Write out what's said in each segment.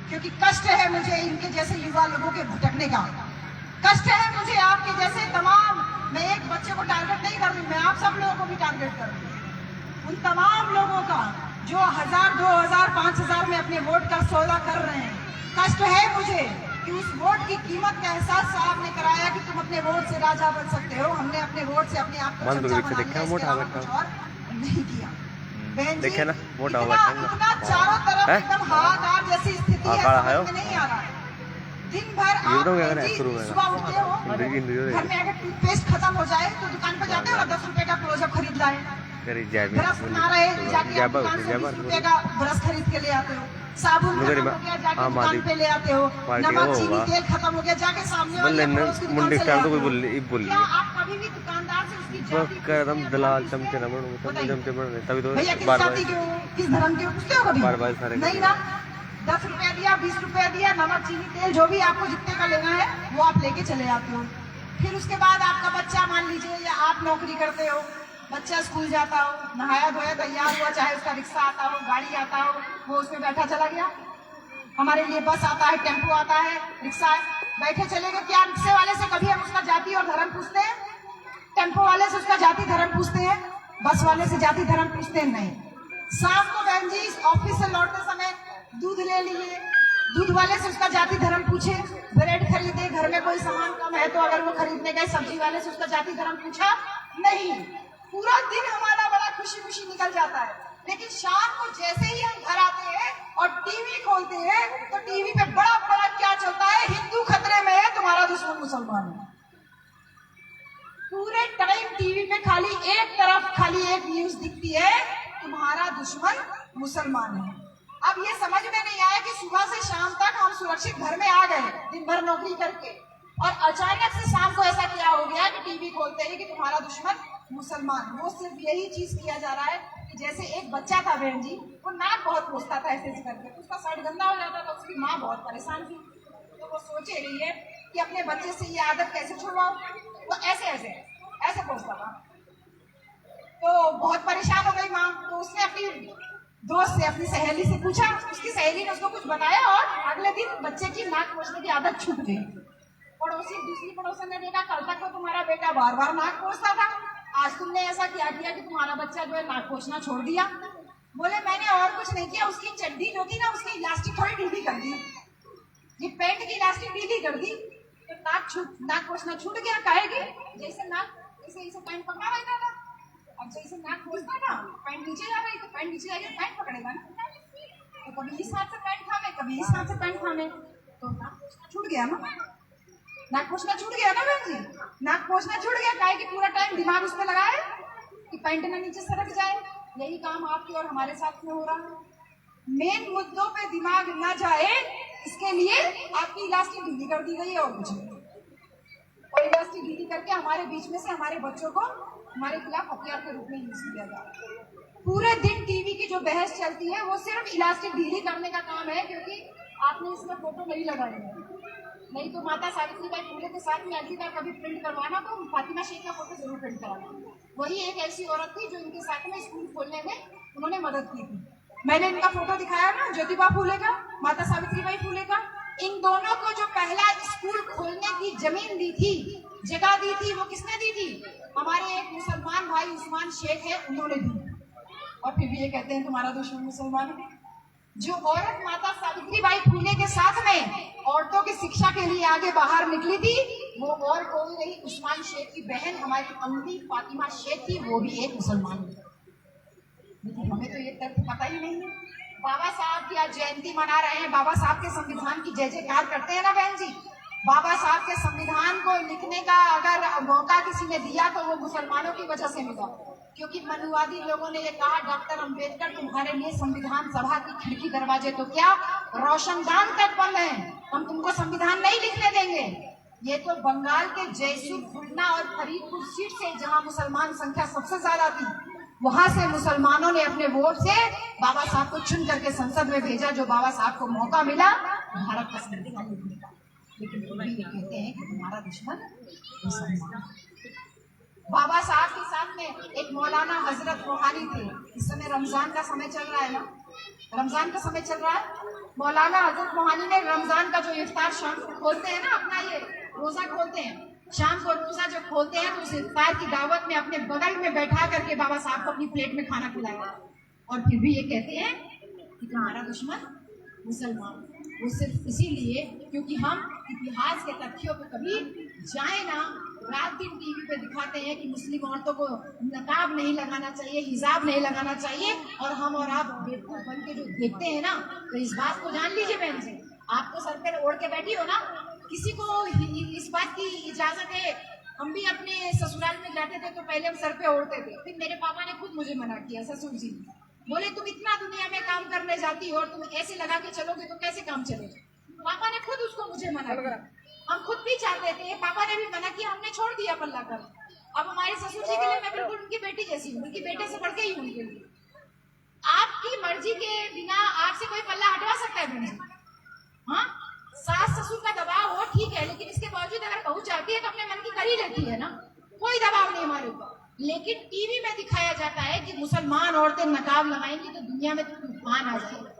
क्योंकि कष्ट है मुझे इनके जैसे युवा लोगों के भटकने का, कष्ट है मुझे आपके जैसे तमाम, मैं एक बच्चे को टारगेट नहीं कर रही, मैं आप सब लोगों को भी टारगेट कर रही हूँ, उन तमाम लोगों का जो 1000, 2000, 5000 में अपने वोट का सौदा कर रहे हैं। कष्ट है मुझे कि उस वोट की कीमत का एहसास साहब ने कराया कि तुम अपने वोट से राजा बन सकते हो। हमने अपने वोट से अपने आप को चर्चा बना लिया, इसके अलावा कुछ और नहीं किया। बहन जी, इतना चारों तरफ एकदम हाहाकार जैसी स्थिति है, समझ में नहीं आ रहा है। दिन भर आप सुबह उठते हो, घर में अगर टूथपेस्ट खत्म हो जाए तो दुकान पर जाते हो ना, 10 रुपए का क्लोजअप खरीद लाए, ब्रश ना रहे जाके आप दुकान से 20 रुपए का ब्रश खरीद के ले आते हो, साबुन खत्म हो गया जाके दुकान पे ले आते हो, नमक चीनी तेल खत्म हो गया जाके सामने वाले पड़ोस की दुकान से ले आते हो। क्या आप कभी भी दुकानदार से उसकी जाति दलाल चमचे तभी तो भैया किस जाति के हो, किस धर्म के हो, पूछते हो कभी? नहीं ना। 10 रुपया दिया, 20 रुपया दिया, नमक चीनी तेल जो भी आपको जितने का लेना है वो आप लेके चले आते हो। फिर उसके बाद आपका बच्चा, मान लीजिए या आप नौकरी करते हो, बच्चा स्कूल जाता हो, नहाया धोया तैयार हुआ, चाहे उसका रिक्शा आता हो, गाड़ी आता हो, वो उसमें बैठा चला गया। हमारे लिए बस आता है, टेम्पो आता है, रिक्शा बैठे चले गए। क्या रिक्शे वाले से कभी हम उसका जाति और धर्म पूछते हैं? टेम्पो वाले से उसका जाति धर्म पूछते हैं? बस वाले से जाति धर्म पूछते हैं? नहीं। शाम को बहन जी ऑफिस से लौटते समय दूध ले लिए, दूध वाले से उसका जाति धर्म पूछे, ब्रेड खरीदे, घर में कोई सामान कम है तो अगर वो खरीदने गए, सब्जी वाले से उसका जाति धर्म पूछा? नहीं। पूरा दिन हमारा बड़ा खुशी खुशी निकल जाता है, लेकिन शाम को जैसे ही हम घर आते हैं और टीवी खोलते हैं तो टीवी पे बड़ा बड़ा क्या चलता है? हिंदू खतरे में है, तुम्हारा दुश्मन मुसलमान है। पूरे टाइम टीवी पे खाली एक तरफ, खाली एक न्यूज दिखती है, तुम्हारा दुश्मन मुसलमान है। अब ये समझ में नहीं आया कि सुबह से शाम तक हम सुरक्षित घर में आ गए दिन भर नौकरी करके, और अचानक से शाम को ऐसा क्या हो गया कि टीवी खोलते ही कि तुम्हारा दुश्मन मुसलमान। वो सिर्फ यही चीज किया जा रहा है कि जैसे एक बच्चा था बहन जी, वो नाक बहुत पोंछता था ऐसे करके, उसका शर्ट गंदा हो जाता था, उसकी माँ बहुत परेशान थी, तो वो सोचे रही है कि अपने बच्चे से ये आदत कैसे छुड़वाओ। वो ऐसे ऐसे ऐसे पोंछता था, तो बहुत परेशान हो गई माँ। तो उसने अपनी दोस्त से, अपनी सहेली से पूछा, उसकी सहेली ने उसको कुछ बताया और अगले दिन बच्चे की नाक पोंछने की आदत छूट गई। दूसरी पड़ोसन ने देखा, कल तक तो तुम्हारा बेटा बार बार नाक पोंछता था, आज तुमने ऐसा क्या किया कि तुम्हारा बच्चा जो है नाक पोंछना छोड़ दिया? बोले मैंने और कुछ नहीं किया, उसकी चड्डी जो थी ना, उसकी इलास्टिक थोड़ी ढीली कर दी, ये पैंट की इलास्टिक ढीली कर दी तो नाक पोंछना छूट गया। कहेगी जैसे पैंट पकड़ा बैठा था, अब जैसे नाक पोंछता था पैंट नीचे जा रही, तो पैंट नीचे जाएगी पैंट पकड़ेगा ना, तो कभी इस हाथ से पैंट थामे, कभी इस हाथ से पैंट थामे, तो नाक पोंछना छूट गया ना। नाक पोंछना छूट गया ना बहन जी, नाक पोंछना छूट गया। काहे कि पूरा टाइम दिमाग उस पर लगाए कि पैंट ना नीचे सरक जाए। यही काम आपके और हमारे साथ में हो रहा है। मेन मुद्दों पे दिमाग ना जाए, इसके लिए आपकी इलास्टिक ढीली कर दी गई है और कुछ नहीं। और इलास्टिक ढीली करके हमारे बीच में से हमारे बच्चों को हमारे खिलाफ हथियार के रूप में यूज किया जा रहा है। पूरे दिन टीवी की जो बहस चलती है वो सिर्फ इलास्टिक ढीली करने का काम है, क्योंकि आपने इसमें फोटो नहीं लगाई है। नहीं तो माता सावित्रीबाई फुले के साथ में अगली बार कभी प्रिंट करवाना तो फातिमा शेख का फोटो जरूर प्रिंट कराना। वही एक ऐसी औरत थी जो इनके साथ में स्कूल खोलने में उन्होंने मदद की थी। मैंने इनका फोटो दिखाया ना, ज्योतिबा फुले का, माता सावित्रीबाई फुले का। इन दोनों को जो पहला स्कूल खोलने की जमीन दी थी, जगह दी थी, वो किसने दी थी? हमारे एक मुसलमान भाई उस्मान शेख है, उन्होंने दी। और फिर भी ये कहते हैं तुम्हारा दुश्मन मुसलमान है। जो औरत माता सावित्रीबाई फुले के साथ में औरतों की शिक्षा के लिए आगे बाहर निकली थी, वो और कोई नहीं, उस्मान शेख की बहन हमारी अम्मी फातिमा शेख थी, वो भी एक मुसलमान थी। लेकिन हमें तो ये तथ्य पता ही नहीं है। बाबा साहब की आज जयंती मना रहे हैं, बाबा साहब के संविधान की जय जयकार करते हैं ना बहन जी। बाबा साहब के संविधान को लिखने का अगर मौका किसी ने दिया तो वो मुसलमानों की वजह से मिला, क्योंकि मनुवादी लोगों ने ये कहा, डॉक्टर अंबेडकर तुम्हारे लिए संविधान सभा की खिड़की दरवाजे तो क्या रोशनदान तक बंद है, हम तुमको संविधान नहीं लिखने देंगे। ये तो बंगाल के जयसूर, खुलना और फरीदपुर सीट से, जहां मुसलमान संख्या सबसे ज्यादा थी, वहां से मुसलमानों ने अपने वोट से बाबा साहब को चुन करके संसद में भेजा, जो बाबा साहब को मौका मिला भारत का संविधान लिखने का। लेकिन वो भी ये कहते हैं कि तुम्हारा दुश्मन मुसलमान। बाबा साहब के साथ में एक मौलाना हजरत रूहानी थे। इस समय रमजान का समय चल रहा है ना, रमजान का समय चल रहा है। मौलाना हजरत मोहानी ने रमजान का जो इफ्तार शाम को खोलते हैं ना, अपना ये रोजा खोलते हैं, शाम को रोजा जब खोलते हैं तो उस इफ्तार की दावत में अपने बगल में बैठा करके बाबा साहब को अपनी प्लेट में खाना खिलाया, और फिर भी ये कहते हैं कि तुम्हारा दुश्मन मुसलमान। वो सिर्फ इसीलिए क्योंकि हम इतिहास के तथ्यों पर कभी जाए ना, रात दिन टीवी पे दिखाते हैं कि मुस्लिम औरतों को नकाब नहीं लगाना चाहिए, हिजाब नहीं लगाना चाहिए, और हम और आप बेवकूफ बन के जो देखते हैं ना, तो इस बात को जान लीजिए बहन जी, आप तो सर पर ओढ़ के बैठी हो ना, किसी को इस बात की इजाजत है। हम भी अपने ससुराल में जाते थे तो पहले हम सर पे ओढ़ते थे, फिर मेरे पापा ने खुद मुझे मना किया, ससुर जी बोले तुम इतना दुनिया में काम करने जाती हो और तुम ऐसे लगा के चलोगे तो कैसे काम चलेगा। पापा ने खुद उसको मुझे मना किया, हम खुद भी चाहते थे, पापा ने भी मना किया, हमने छोड़ दिया पल्ला कर। अब हमारे ससुर जी के लिए मैं बिल्कुल उनकी बेटी जैसी हूँ, उनकी बेटे से बढ़ के ही उनके लिए। आपकी मर्जी के बिना आपसे कोई पल्ला हटवा सकता है बहन जी? हाँ, सास ससुर का दबाव हो ठीक है, लेकिन इसके बावजूद अगर बहू चाहती है तो अपने मन की कर ही लेती है ना, कोई दबाव नहीं हमारे ऊपर। लेकिन टीवी में दिखाया जाता है कि मुसलमान औरतें नकाब लगाएंगी तो दुनिया में तूफान आ जाएगा।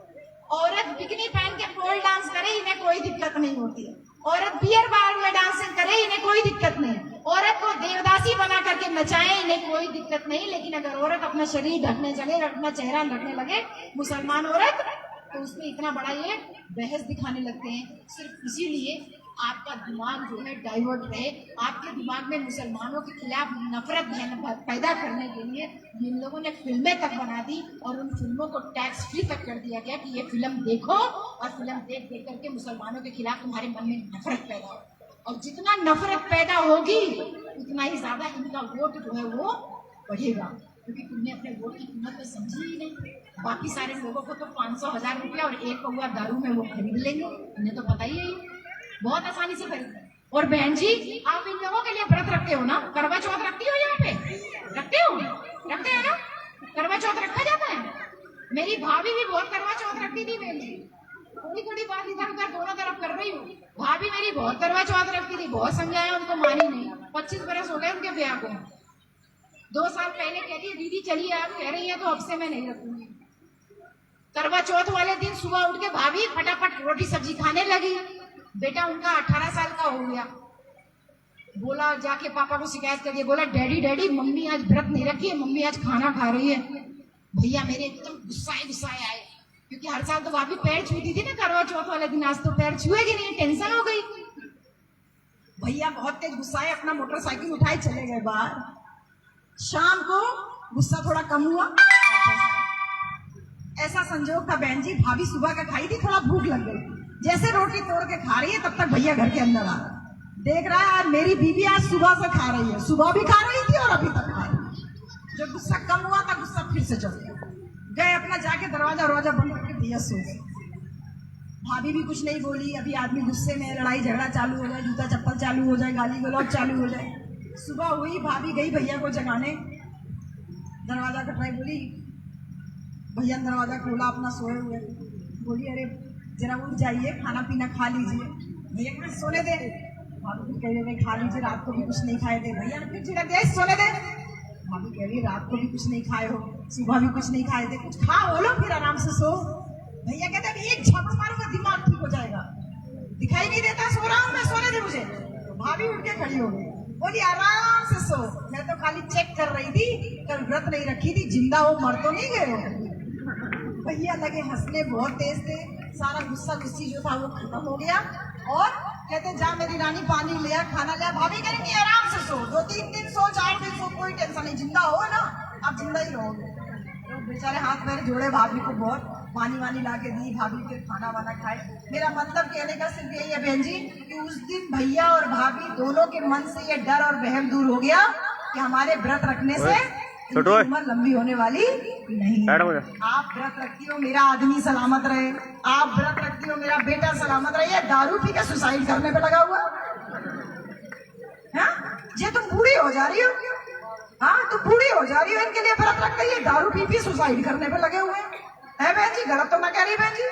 औरत बिकनी पहन के पोल डांस करे, इन्हें कोई दिक्कत नहीं होती है। औरत बियर बार में डांसिंग करे, इन्हें कोई दिक्कत नहीं। औरत को देवदासी बना करके नचाए, इन्हें कोई दिक्कत नहीं। लेकिन अगर औरत अपना शरीर ढकने चले, अपना चेहरा ढकने लगे, मुसलमान औरत, तो उसमें इतना बड़ा ये बहस दिखाने लगते हैं, सिर्फ इसीलिए आपका दिमाग जो है डाइवर्ट रहे। आपके दिमाग में मुसलमानों के खिलाफ नफरत पैदा करने के लिए जिन लोगों ने फिल्में तक बना दी और उन फिल्मों को टैक्स फ्री तक कर दिया गया कि ये फिल्म देखो, और फिल्म देख देख करके मुसलमानों के खिलाफ तुम्हारे मन में नफरत पैदा हो, और जितना नफरत पैदा होगी उतना ही ज्यादा इनका वोट जो है वो बढ़ेगा, क्योंकि तुमने अपने वोट की कीमत तो समझी ही नहीं। बाकी सारे लोगों को तो 500,000 रुपया और एक पौवा दारू में वो खरीद लेंगे, इन्हें तो पता ही है, बहुत आसानी से खरीदते। और बहन जी, आप इन लोगों के लिए व्रत रखते हो ना, करवा चौथ रखती हो, यहाँ पे रखते हो, रखते हैं ना, करवा चौथ रखा जाता है। मेरी भाभी भी बहुत करवा चौथ रखती थी बहन जी, थोड़ी थोड़ी बात इधर उधर दोनों तरफ कर रही हूँ। भाभी मेरी बहुत करवा चौथ रखती थी, बहुत समझाया उनको, मानी नहीं। 25 बरस हो गए उनके ब्याह को, 2 साल पहले कह रही है दीदी चलिए, आप कह रही है तो अब से मैं नहीं रखूंगी। करवा चौथ वाले दिन सुबह उठ के भाभी फटाफट रोटी सब्जी खाने लगी। बेटा उनका 18 साल का हो गया, बोला जाके पापा को शिकायत कर दिया, बोला डैडी डैडी मम्मी आज व्रत नहीं रखी है, मम्मी आज खाना खा रही है। भैया मेरे एकदम गुस्साए आए, क्योंकि हर साल तो भाभी पैर छूती थी ना करवा चौथ वाले दिन, आज तो पैर छुएगी नहीं, टेंशन हो गई। भैया बहुत तेज गुस्साए, अपना मोटरसाइकिल उठाए चले गए बाहर। शाम को गुस्सा थोड़ा कम हुआ, ऐसा संजोग था बहन जी, भाभी सुबह का खाई थी, थोड़ा भूख लग गई, जैसे रोटी तोड़ के खा रही है तब तक भैया घर के अंदर आ रहा, देख रहा है मेरी बीवी आज सुबह से खा रही है, सुबह भी खा रही थी और अभी तक खा रही है। जब गुस्सा कम हुआ था, गुस्सा फिर से चढ़ गया, गए अपना जाके दरवाजा बंद करके भैया सो गए। भाभी भी कुछ नहीं बोली, अभी आदमी गुस्से में, लड़ाई झगड़ा चालू हो जाए, जूता चप्पल चालू हो जाए, गाली गलौज चालू हो जाए। सुबह हुई, भाभी गई भैया को जगाने, दरवाजा खटखटाई, बोली भैया ने दरवाजा खोला, अपना सोए हुए, बोली अरे जरा उठ जाइए, खाना पीना खा लीजिए। भैया को सोने दे, भाभी कह रहे खा लीजिए, रात को भी कुछ नहीं खाए थे। भैया ने फिर झिड़क दिया, सोने दे। भाभी कह रही रात को भी कुछ नहीं खाए हो, सुबह भी कुछ नहीं खाए थे, कुछ खा हो लो फिर आराम से सो। भैया कहते अभी एक झपड़ मारूंगा दिमाग ठीक हो जाएगा, दिखाई नहीं देता सो रहा हूँ मैं, सोने दे मुझे। तो भाभी उठ के खड़ी हो गई, बोली आराम से सो, मैं तो खाली चेक कर रही थी, कल व्रत नहीं रखी थी, जिंदा हो मर तो नहीं गए हो। भैया लगे हंसने, बहुत तेज थे, सारा गुस्सा गुस्सी जो था वो खत्म हो गया, और कहते जा मेरी रानी पानी लिया, खाना लिया। भाभी करेंगी आराम से सो, 2-3 दिन सो, 4 दिन सो, कोई टेंशन नहीं, जिंदा हो ना, आप जिंदा ही रहोगे। तो बेचारे हाथ पैर जोड़े, भाभी को बहुत पानी वानी ला के दी, भाभी फिर खाना वाना खाए। मेरा मतलब कहने का सिर्फ यही है बहन जी कि उस दिन भैया और भाभी दोनों के मन से ये डर और वहम दूर हो गया कि हमारे व्रत रखने से उम्र लंबी होने वाली नहीं। आप व्रत रखती हो मेरा आदमी सलामत रहे, आप व्रत रखती हो मेरा बेटा सलामत रहे, ये दारू पी के सुसाइड करने पे लगा हुआ है। ये तुम बूढ़ी हो जा रही हो, हाँ तुम बूढ़ी हो जा रही हो, इनके लिए व्रत रख के ये दारू पी सुसाइड करने पे लगे हुए हैं बहन जी। गलत तो ना कह रही बहन जी,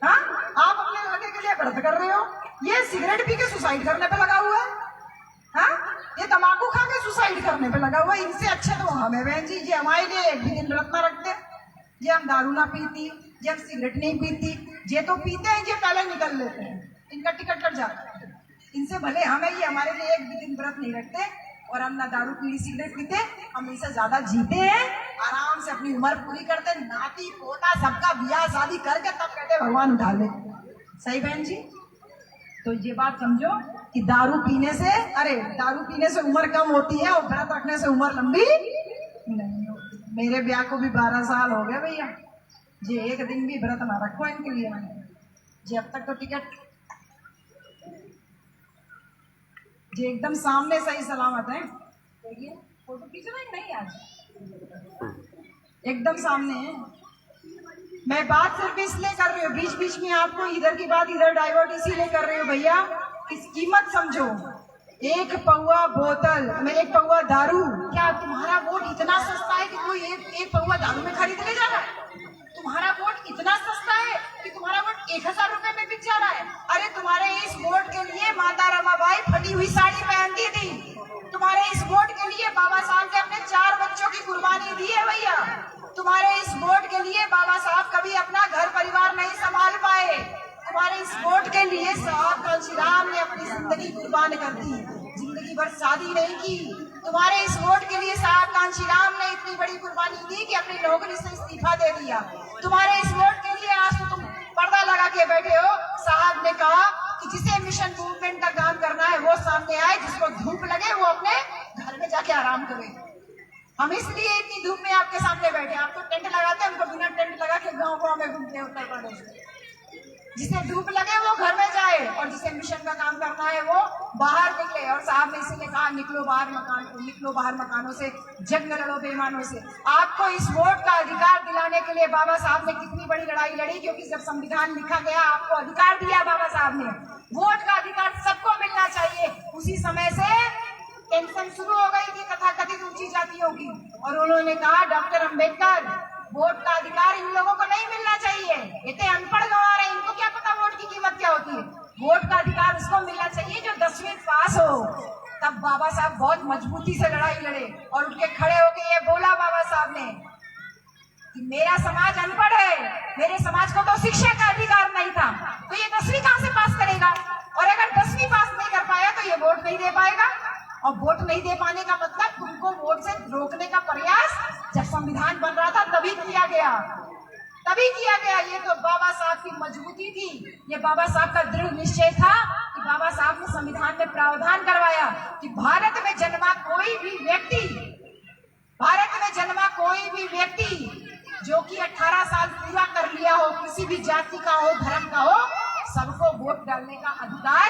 हाँ आप अपने लड़के के लिए व्रत कर रहे हो, ये सिगरेट पी के सुसाइड करने पे लगा हुआ है, हाँ ये तम्बाकू खा के सुसाइड करने पे लगा हुआ है। इनसे अच्छे तो हम है बहन जी, ये हमारे लिए एक भी दिन व्रत ना रखते। ये हम दारू ना पीती, ये हम सिगरेट नहीं पीती, ये तो पीते हैं, ये पहले निकल लेते हैं, इनका टिकट कट जाता है। इनसे भले हम ये हमारे लिए एक भी दिन व्रत नहीं रखते और हम ना दारू पीली सिगरेट पीते, हम इनसे ज्यादा जीते हैं, आराम से अपनी उम्र पूरी करते, नाती पोता सबका ब्याह शादी करके तब कहते भगवान उठा ले। सही बहन जी? तो ये बात समझो कि दारू पीने से, अरे दारू पीने से उम्र कम होती है और व्रत रखने से उम्र लंबी नहीं होती। मेरे ब्याह को भी 12 साल हो गए भैया, जी एक दिन भी व्रत ना रखो इनके लिए मैंने जी। अब तक तो टिकट जी एकदम सामने सही सलामत है। देखिए फोटो खींचो ना, नहीं आज एकदम सामने है। मैं बात सिर्फ इसलिए कर रही हूँ, बीच बीच में आपको इधर की बात इधर डाइवर्ट इसीलिए कर रही हूँ भैया, इस कीमत समझो। एक पौवा बोतल में एक पौवा दारू, क्या तुम्हारा वोट इतना सस्ता है कि कोई एक पौवा दारू में खरीद ले जा रहा है? तुम्हारा वोट इतना सस्ता है कि तुम्हारा वोट 1000 रुपए में बिक जा रहा है? अरे तुम्हारे इस वोट के लिए माता रमाबाई फटी हुई साड़ी पहनती थी, तुम्हारे इस वोट के लिए बाबा साहब ने अपने 4 बच्चों की कुर्बानी दी है भैया, तुम्हारे इस वोट के लिए बाबा साहब कभी अपना घर परिवार नहीं संभाल पाए, तुम्हारे इस वोट के लिए साहब कांशीराम ने अपनी जिंदगी कुर्बान कर दी, जिंदगी भर शादी नहीं की। तुम्हारे इस वोट के लिए साहब कांशीराम ने इतनी बड़ी कुर्बानी दी कि अपनी नौकरी से इस्तीफा दे दिया। तुम्हारे इस वोट के लिए आज तो तुम पर्दा लगा के बैठे हो। साहब ने कहा कि जिसे मिशन मूवमेंट का काम करना है वो सामने आए, जिसको धूप लगे वो अपने घर में जाके आराम करे। हम इसलिए इतनी धूप में आपके सामने बैठे, आप तो टेंट लगाते हैं, हमको बिना टेंट लगा के गाँव में घूमते हैं उत्तर प्रदेश में। जिसे धूप लगे वो घर में जाए और जिसे मिशन का काम करना है वो बाहर निकले। और साहब ने इसीलिए कहा निकलो बाहर मकानों से, जंग लड़ो बेईमानों से। आपको इस वोट का अधिकार दिलाने के लिए बाबा साहब ने कितनी बड़ी लड़ाई लड़ी, क्योंकि जब संविधान लिखा गया आपको अधिकार दिया बाबा साहब ने, वोट का अधिकार सबको मिलना चाहिए। उसी समय से टेंशन शुरू हो गई थी तथाकथित ऊंची जातियों की, और उन्होंने कहा डॉक्टर अंबेडकर वोट का अधिकार इन लोगों को नहीं मिलना चाहिए, इतने अनपढ़ गंवार हैं, इनको क्या पता वोट की कीमत क्या होती है। वोट का अधिकार उसको मिलना चाहिए जो 10वीं पास हो। तब बाबा साहब बहुत मजबूती से लड़ाई लड़े और उठ के खड़े होके ये बोला बाबा साहब ने कि मेरा समाज अनपढ़ है, मेरे समाज को तो शिक्षा का अधिकार नहीं था, तो ये 10वीं कहां से पास करेगा, और अगर 10वीं पास नहीं कर पाया तो ये वोट नहीं दे पाएगा। और वोट नहीं दे पाने का मतलब उनको वोट से रोकने का प्रयास जब संविधान बन रहा था तभी किया गया। ये तो बाबा साहब की मजबूती थी, ये बाबा साहब का दृढ़ निश्चय था कि बाबा साहब ने संविधान में प्रावधान करवाया कि भारत में जन्मा कोई भी व्यक्ति जो कि 18 साल पूरा कर लिया हो, किसी भी जाति का हो, धर्म का हो, सबको वोट डालने का अधिकार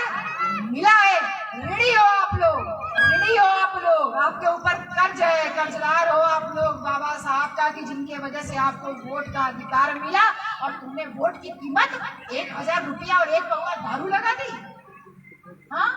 मिला है। ऋणी हो आप लोग, आपके ऊपर कर्ज है, कर्जदार हो आप लोग बाबा साहब का, कि जिनके वजह से आपको वोट का अधिकार मिला और तुमने वोट की कीमत 1000 रुपया और एक पौवा दारू लगा दी। हाँ,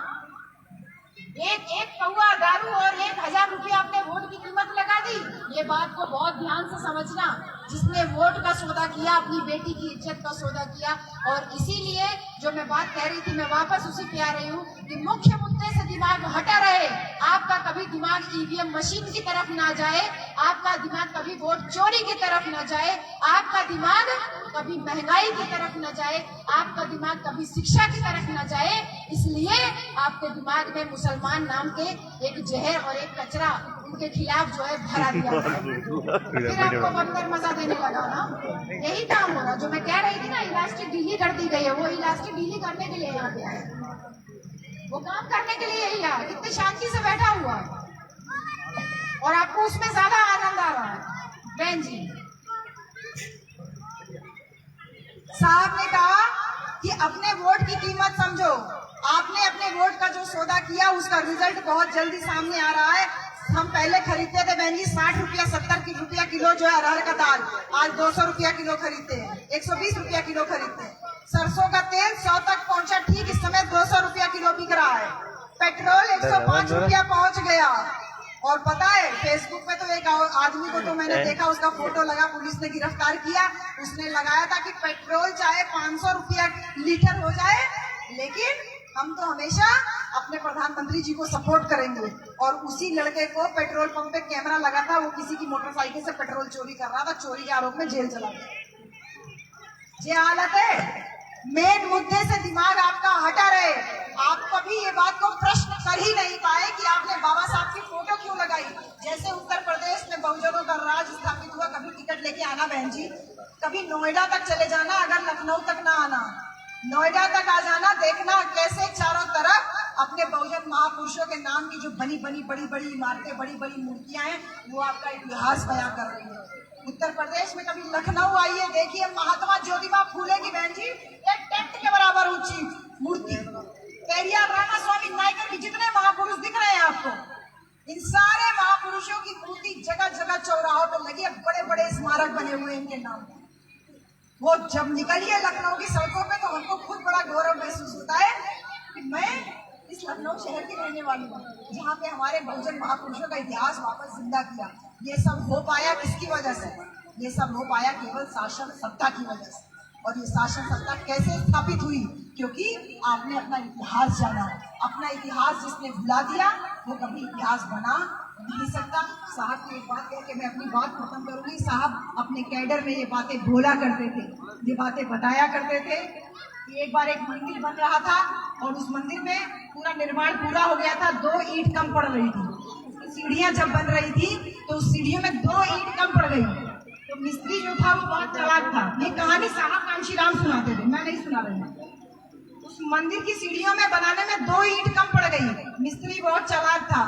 एक पौवा दारू और 1000 रुपया आपने वोट की कीमत लगा दी। ये बात को बहुत ध्यान से समझना, जिसने वोट का सौदा किया, अपनी बेटी की इज्जत का सौदा किया। और इसीलिए जो मैं बात कह रही थी मैं वापस उसी पे आ रही हूँ कि मुख्य मुद्दे से दिमाग हटा रहे। आपका कभी दिमाग ईवीएम मशीन की तरफ ना जाए, आपका दिमाग कभी वोट चोरी की तरफ ना जाए, आपका दिमाग कभी महंगाई की तरफ न जाए, आपका दिमाग कभी शिक्षा की तरफ न जाए। इसलिए आपके दिमाग में मुसलमान नाम के एक जहर और एक कचरा उनके खिलाफ जो है भरा दिया, फिर आपको बंदर मजा देने लगा ना। यही काम हो रहा, जो मैं कह रही थी ना इलास्टिक ढीली कर दी गई है, वो इलास्टिक ढीली करने के लिए यहाँ पे आया, वो काम करने के लिए यही आया। कितनी शांति से बैठा हुआ और आपको उसमें ज्यादा आनंद आ रहा है। बहन जी, साहब ने कहा कि अपने वोट की कीमत समझो। आपने अपने वोट का जो सौदा किया उसका रिजल्ट बहुत जल्दी सामने आ रहा है। हम पहले खरीदते थे बहन जी 60 रुपया 70 रुपया किलो जो है अरहर का दाल, आज 200 रुपया किलो खरीदते हैं, 120 रुपया किलो खरीदते हैं। सरसों का तेल 100 तक पहुंचा, ठीक इस समय 200 रुपया किलो बिक रहा है। पेट्रोल 105 रुपया पहुंच गया। और पता है फेसबुक पे तो एक आदमी को तो मैंने देखा, उसका फोटो लगा, पुलिस ने गिरफ्तार किया। उसने लगाया था कि पेट्रोल चाहे 500 रुपया लीटर हो जाए लेकिन हम तो हमेशा अपने प्रधानमंत्री जी को सपोर्ट करेंगे। और उसी लड़के को पेट्रोल पंप पे कैमरा लगा था, वो किसी की मोटरसाइकिल से पेट्रोल चोरी कर रहा था, चोरी के आरोप में जेल चला गया। ये हालत है। मेन मुद्दे से दिमाग आपका हटा रहे। आप कभी ये बात को प्रश्न कर ही नहीं पाए कि आपने बाबा साहब की फोटो क्यों लगाई। जैसे उत्तर प्रदेश में बहुजनों का राज स्थापित हुआ, कभी टिकट लेके आना बहन जी, कभी नोएडा तक चले जाना, अगर लखनऊ तक ना आना, नोएडा तक आ जाना, देखना कैसे चारों तरफ अपने बहुजन महापुरुषों के नाम की जो बनी बनी बड़ी बड़ी इमारतें, बड़ी बड़ी मूर्तियां हैं, वो आपका इतिहास बयां कर रही है। उत्तर प्रदेश में कभी लखनऊ आइए, देखिए महात्मा ज्योतिबा फूले की बहन जी एक टेंट के बराबर ऊंची मूर्ति, पेरियार रामास्वामी नायकर की जितने महापुरुष दिख रहे हैं आपको, इन सारे महापुरुषों की मूर्ति जगह जगह चौराहों पर लगी है, बड़े बड़े स्मारक बने हुए इनके नाम। वो जब निकलिए लखनऊ की सड़कों पे तो हमको खुद बड़ा गौरव महसूस होता है कि मैं इस लखनऊ शहर की रहने वाली हूँ, जहाँ पे हमारे बहुजन महापुरुषों का इतिहास वापस जिंदा किया। ये सब हो पाया किसकी वजह से? ये सब हो पाया केवल शासन सत्ता की वजह से। और ये शासन सत्ता कैसे स्थापित हुई? क्योंकि आपने अपना इतिहास जाना। अपना इतिहास जिसने भुला दिया वो कभी इतिहास बना नहीं सकता। साहब ने एक बात कह के मैं अपनी बात खत्म करूंगी। साहब अपने कैडर में ये बातें बोला करते थे, ये बातें बताया करते थे। एक बार एक मंदिर बन रहा था और उस मंदिर में पूरा निर्माण पूरा हो गया था, 2 ईंट कम पड़ रही थी। सीढ़ियां जब बन रही थी तो उस सीढ़ियों में 2 ईंट कम पड़ गई। तो मिस्त्री जो था वो बहुत चालाक था। ये कहानी साहब कांशीराम सुनाते थे, मैं नहीं सुना रही हूँ। उस मंदिर की सीढ़ियों में बनाने में 2 ईंट कम पड़ गई। मिस्त्री बहुत चालाक था,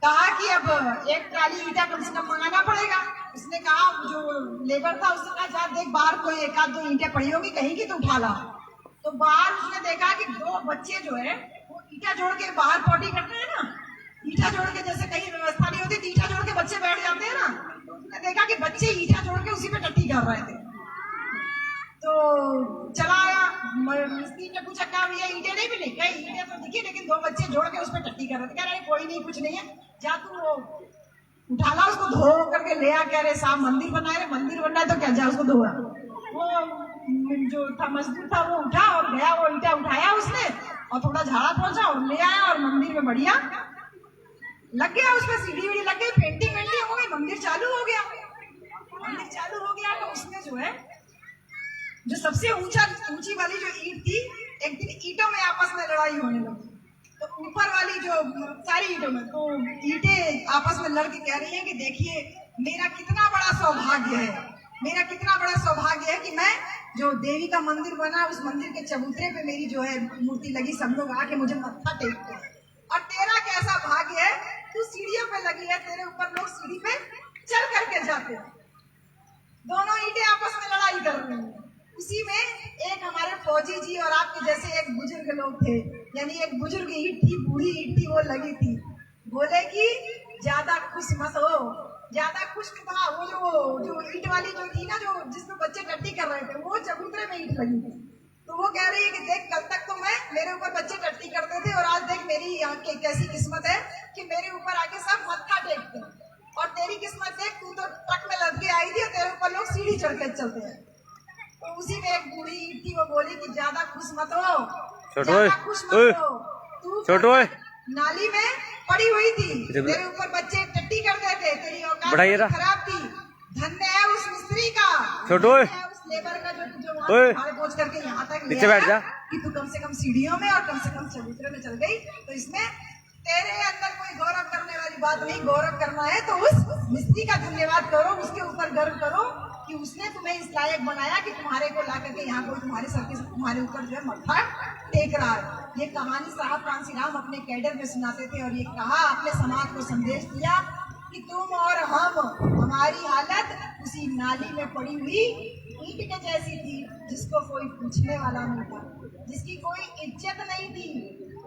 कहा कि अब एक ट्राली ईंटा कम से कम मंगाना पड़ेगा। उसने कहा, जो लेबर था उसने कहा, जा देख बाहर कोई 1-2 ईंटें पड़ी होगी कहीं की, तो उठा ला। तो बाहर उसने देखा कि 2 बच्चे जो है वो ईंटा जोड़ के बाहर पॉटी करते हैं ना, ईंटा जोड़ के, जैसे कहीं व्यवस्था नहीं होती तो ईंटा जोड़ के बच्चे बैठ जाते हैं ना, तो उसने देखा कि बच्चे ईंटा जोड़ के उसी पे टट्टी कर रहे थे। तो चला आया, मिस्त्री ने पूछा, क्या भैया ईंटें नहीं मिली? कहीं ईंटें तो दिखी, लेकिन 2 बच्चे जोड़ के उस पर टट्टी कर रहे थे। कह रहे कोई नहीं, कुछ नहीं है, जा तू वो उठा ला उसको, धो करके ले आ। कह रहे साहब मंदिर बना रहे, मंदिर बनना है तो क्या, जा उसको धोया। वो जो था मजदूर था वो उठा और गया, वो ईंटा उठाया उसने और थोड़ा झाड़ा पोंछा और ले आया और मंदिर में बढ़िया लग गया। उसमें सीढ़ी वीढ़ी लग गई, पेंटिंग हो गई, मंदिर चालू हो गया। मंदिर चालू हो गया तो उसमें जो है, जो सबसे ऊंची वाली जो ईंट थी, एक दिन ईंटों में आपस में लड़ाई होने लगी। तो ऊपर वाली जो सारी ईंटों में, तो ईंटें आपस में लड़के कह रही हैं कि देखिए मेरा कितना बड़ा सौभाग्य है, मेरा कितना बड़ा सौभाग्य है कि मैं जो देवी का मंदिर बना, उस मंदिर के चबूतरे पे मेरी जो है मूर्ति लगी, सब लोग आके मुझे मत्था टेकते हैं। और तेरा कैसा भाग्य है, तू सीढ़ियों पे लगी है, तेरे ऊपर लोग सीढ़ी पे चढ़ करके जाते हैं। दोनों ईंटें आपस में लड़ाई कर रही हैं। उसी में एक हमारे फौजी जी और आपके जैसे एक बुजुर्ग लोग थे, यानी एक बुजुर्ग ईंट थी, बूढ़ी ईंट थी, वो लगी थी। बोले कि ज्यादा खुश मत हो, ज्यादा खुश था। वो जो ईंट वाली जो थी ना, जो जिसमें बच्चे टट्टी कर रहे थे, वो चबूतरे में ईंट लगी थी। तो वो कह रही है कि देख, कल तक तो मेरे ऊपर बच्चे टट्टी करते थे और आज देख मेरी कैसी किस्मत है कि मेरे ऊपर आके सब मत्था टेकते हैं। और तेरी किस्मत देख, तू तो ट्रक में लद के आई थी और तेरे ऊपर लोग सीढ़ी चढ़ के चलते हैं। तो उसी में एक बूढ़ी ईंट थी, वो बोली कि ज्यादा खुश मत हो, ज्यादा खुश मत हो, तू नाली में पड़ी हुई थी, तेरे ऊपर बच्चे टट्टी करते थे, तेरी औकात खराब थी। धन्य है उस मिस्त्री का, उस लेबर का जो भाड़े पहुंच करके यहाँ तक ले आया कि तू कम से कम सीढ़ियों में और कम से कम चबूतरे में चल गई। तो इसमें तेरे अंदर कोई गौरव करने वाली बात नहीं, गौरव करना है तो उस मिस्त्री का धन्यवाद करो, उसके ऊपर गर्व करो कि उसने तुम्हें इस लायक बनाया कि तुम्हारे को ला करके यहाँ कोई तुम्हारे सर के तुम्हारे ऊपर जो है मत्था टेक रहा है। ये कहानी साहब कांशीराम अपने कैडर में सुनाते थे और ये कहा, अपने समाज को संदेश दिया कि तुम और हम, हमारी हालत उसी नाली में पड़ी हुई ईंट के जैसी थी, जिसको कोई पूछने वाला नहीं था, जिसकी कोई इज्जत नहीं थी।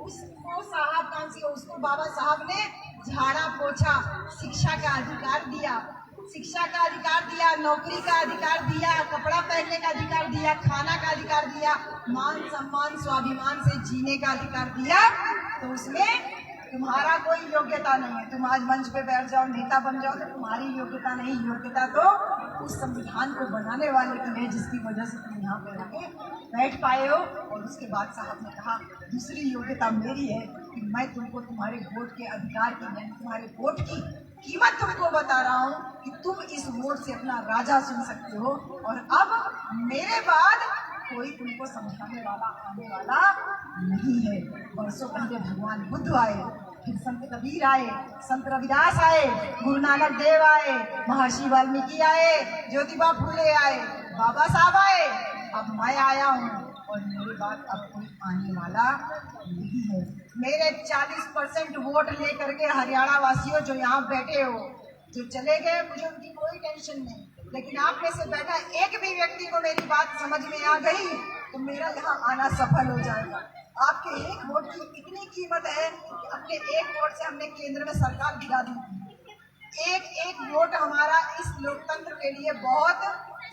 उसको साहब कांसी, उसको बाबा साहब ने झाड़ा पोछा, शिक्षा का अधिकार दिया, शिक्षा का अधिकार दिया, नौकरी का अधिकार दिया, कपड़ा पहनने का अधिकार दिया, खाना का अधिकार दिया, मान सम्मान स्वाभिमान से जीने का अधिकार दिया। तो उसमें तुम्हारा कोई योग्यता नहीं है। तुम आज मंच पे बैठ जाओ, नेता बन जाओ, तो तुम्हारी योग्यता नहीं, योग्यता तो उस संविधान को बनाने वाले की है, जिसकी वजह से तुम यहाँ पे आके बैठ पाए हो। और उसके बाद साहब ने कहा दूसरी योग्यता मेरी है कि मैं तुमको तुम्हारे वोट के अधिकार की, यानी तुम्हारे वोट की कीमत तुमको बता रहा हूँ कि तुम इस वोट से अपना राजा चुन सकते हो। और अब मेरे बाद कोई तुमको समझाने वाला आने वाला नहीं है। वर्षों पहले भगवान बुद्ध आए, फिर संत कबीर आए, संत रविदास आए, गुरु नानक देव आए, महर्षि वाल्मीकि आए, ज्योतिबा फूले आए, बाबा साहब आए, अब मैं आया हूँ और मेरे बाद अब कोई आने वाला नहीं है। मेरे 40% वोट लेकर के हरियाणा वासियों जो यहाँ बैठे हो, जो चले गए मुझे उनकी कोई टेंशन नहीं, लेकिन आप में से बैठा एक भी व्यक्ति को मेरी बात समझ में आ गई तो मेरा यहाँ आना सफल हो जाएगा। आपके एक वोट की इतनी कीमत है कि अपने एक वोट से हमने केंद्र में सरकार गिरा दी। एक एक वोट हमारा इस लोकतंत्र के लिए बहुत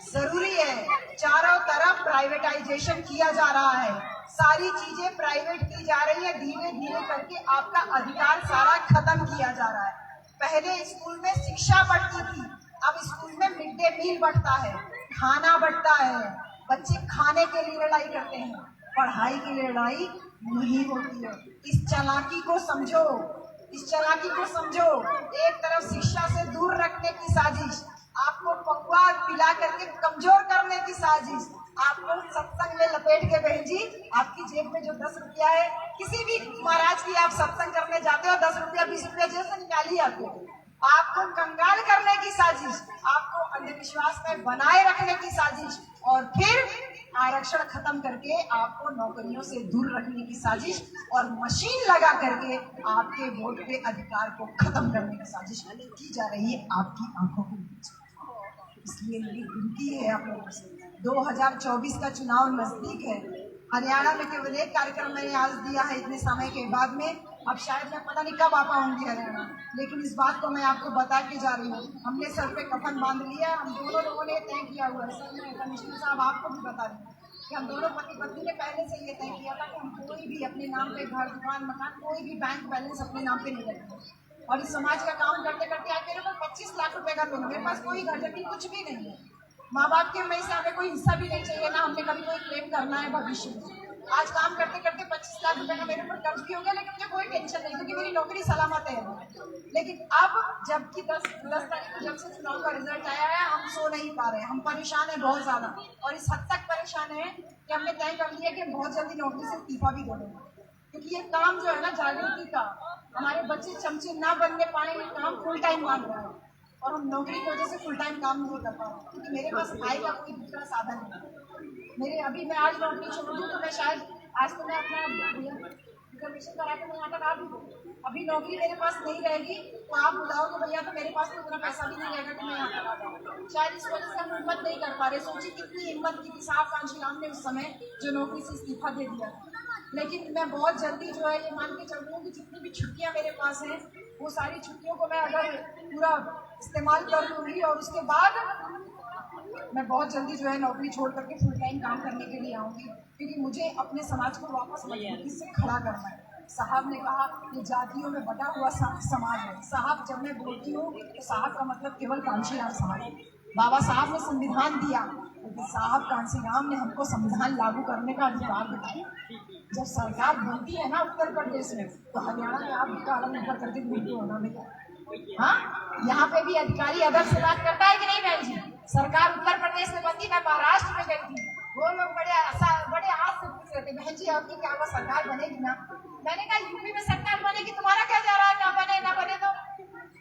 जरूरी है। चारों तरफ प्राइवेटाइजेशन किया जा रहा है, सारी चीजें प्राइवेट की जा रही है, धीरे धीरे करके आपका अधिकार सारा खत्म किया जा रहा है। पहले स्कूल में शिक्षा बढ़ती थी, अब स्कूल में मिड डे मील बढ़ता है, खाना बढ़ता है, बच्चे खाने के लिए लड़ाई करते हैं, पढ़ाई के लिए लड़ाई नहीं होती है। इस चालाकी को समझो, इस चालाकी को समझो। एक तरफ शिक्षा से दूर रखने की साजिश, आपको पकवा पिला करके कमजोर करने की साजिश, आपको सत्संग में लपेट के बहन जी, आपकी जेब में जो 10 रुपया है, किसी भी महाराज की आप सत्संग करने जाते हो, 10 रुपया 20 रुपया जेब से निकाल ही आते हो। आपको कंगाल करने की साजिश, आपको अंधविश्वास में बनाए रखने की साजिश, और फिर आरक्षण खत्म करके आपको नौकरियों से दूर रखने की साजिश, और मशीन लगा करके आपके वोट के अधिकार को खत्म करने की साजिश की जा रही है आपकी आंखों के बीच। इसलिए मेरी विनती है आप लोगों से, 2024 का चुनाव नजदीक है। हरियाणा में केवल एक कार्यक्रम मैंने आज दिया है इतने समय के बाद में, अब शायद मैं पता नहीं कब आ पाऊंगी हरियाणा, लेकिन इस बात को मैं आपको बता के जा रही हूँ। हमने सर पे कफन बांध लिया, हम दोनों लोगों ने तय किया हुआ है। सर मैं कमिश्नर साहब आपको भी बता दूँ कि हम दोनों पति पत्नी ने पहले से ये तय किया था कि हम कोई भी अपने नाम पे घर, दुकान, मकान, कोई भी बैंक बैलेंस अपने नाम पे नहीं रखेंगे। और इस समाज का काम करते करते आज मेरे को 25 लाख रुपए का लोन, मेरे पास कोई घर जमीन कुछ भी नहीं है, माँ बाप के में से हमें कोई हिस्सा भी नहीं चाहिए, ना हमने कभी कोई क्लेम करना है भविष्य में। आज काम करते करते 25 लाख रुपए का मेरे ऊपर कर्ज भी हो गया, लेकिन मुझे कोई टेंशन नहीं क्योंकि मेरी नौकरी सलामत है। लेकिन अब जबकि 10 तारीख को जब से चुनाव का रिजल्ट आया है, हम सो नहीं पा रहे, हम परेशान है बहुत ज्यादा, और इस हद तक परेशान है कि हमने तय कर लिया कि बहुत जल्दी नौकरी से इस्तीफा भी दे देंगे। क्योंकि ये काम जो है ना जागृति का, हमारे बच्चे चमचे ना बनने पाए, ये काम फुल टाइम मांग रहा है, और हम नौकरी की वजह से फुल टाइम काम नहीं कर पा रहे क्योंकि मेरे पास आय का कोई दूसरा साधन नहीं। मेरे अभी मैं आज नौकरी छोड़ दूँ तो मैं शायद आज तो मैं अपना रिजर्वेशन करा के मैं यहाँ तक आ भी दूँ, अभी नौकरी मेरे पास नहीं रहेगी तो आप बुलाओ तो भैया तो मेरे पास तो इतना पैसा भी नहीं रहेगा कि मैं यहाँ तक आ जाऊँ। शायद इस वजह से हम हिम्मत नहीं कर पा रहे। सोचिए कितनी हिम्मत की थी साहब कांशीराम ने उस समय जो नौकरी से इस्तीफा दे दिया। लेकिन मैं बहुत जल्दी जो है ये मान के चल रही हूँ कि जितनी भी छुट्टियाँ मेरे पास हैं वो सारी छुट्टियों को मैं अगर पूरा इस्तेमाल कर लूँगी और उसके बाद मैं बहुत जल्दी जो है नौकरी छोड़ करके फुल टाइम काम करने के लिए आऊँगी, क्योंकि मुझे अपने समाज को वापस मजबूती से खड़ा करना है। साहब ने कहा कि जातियों में बटा हुआ समाज है। साहब जब मैं बोलती हूँ तो साहब का मतलब केवल कांशीराम साहब है। बाबा साहब ने संविधान दिया, लेकिन साहब कांशीराम ने हमको संविधान लागू करने का अधिकार दिया। जब सरकार बनती है ना उत्तर प्रदेश में, तो हरियाणा में आप भी काला नंबर करके वीडियो होना में क्या, हाँ यहाँ पे भी अधिकारी अदब से बात करता है कि नहीं बहन जी? सरकार उत्तर प्रदेश में बनती, मैं महाराष्ट्र में गई थी, वो लोग बड़े आज से पूछ रहे थे बहन जी आपकी क्या वो सरकार बनेगी ना? मैंने कहा यूपी में सरकार बनेगी, तुम्हारा क्या जा रहा है, ना बने तो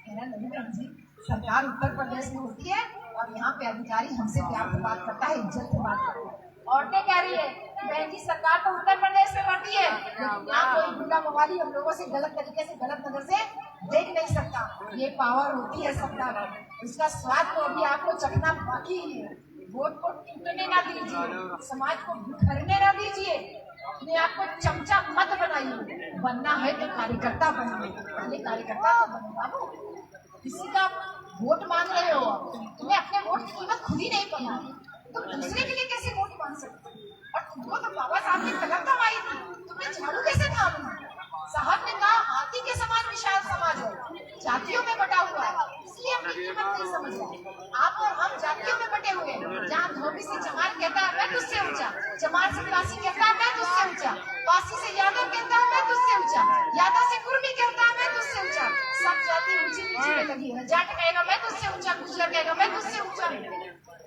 नहीं बहन जी, सरकार उत्तर प्रदेश में होती है और यहाँ पे अधिकारी हमसे प्यार से बात करता है, इज्जत से बात करता है। औरतें कह रही है बहन जी सरकार तो उत्तर प्रदेश में बढ़ती है, यहाँ कोई गुंडा मवाली हम लोगों से गलत तरीके से गलत नजर से देख नहीं सकता। ये पावर होती है सत्ता में, इसका स्वाद तो अभी आपको चखना बाकी ही है। वोट को टूटने ना दीजिए, समाज को बिखरने ना दीजिए, अपने आप को चमचा मत बनाइए। बनना है तो कार्यकर्ता बनिए, पहले कार्यकर्ता तो बनो बाबू। किसी का वोट मांग रहे हो, तुम्हें अपने वोट की कीमत खुद ही नहीं पता, तो दूसरे के लिए कैसे वोट मांग सकते? और तुमको तो बाबा साहब की कलम दवाई थी, तुम्हें झाड़ू कैसे थामना? साहब ने कहा हाथी के समान पासी कहता है मैं तुझसे ऊंचा, पासी से यादव कहता है मैं तुझसे ऊंचा, यादव से कुर्मी कहता है मैं तुझसे ऊंचा। सब जाति ऊंची नीची में लगी है। जाट कहेगा मैं तुझसे ऊंचा, गुजर कहेगा मैं तुझसे ऊंचा।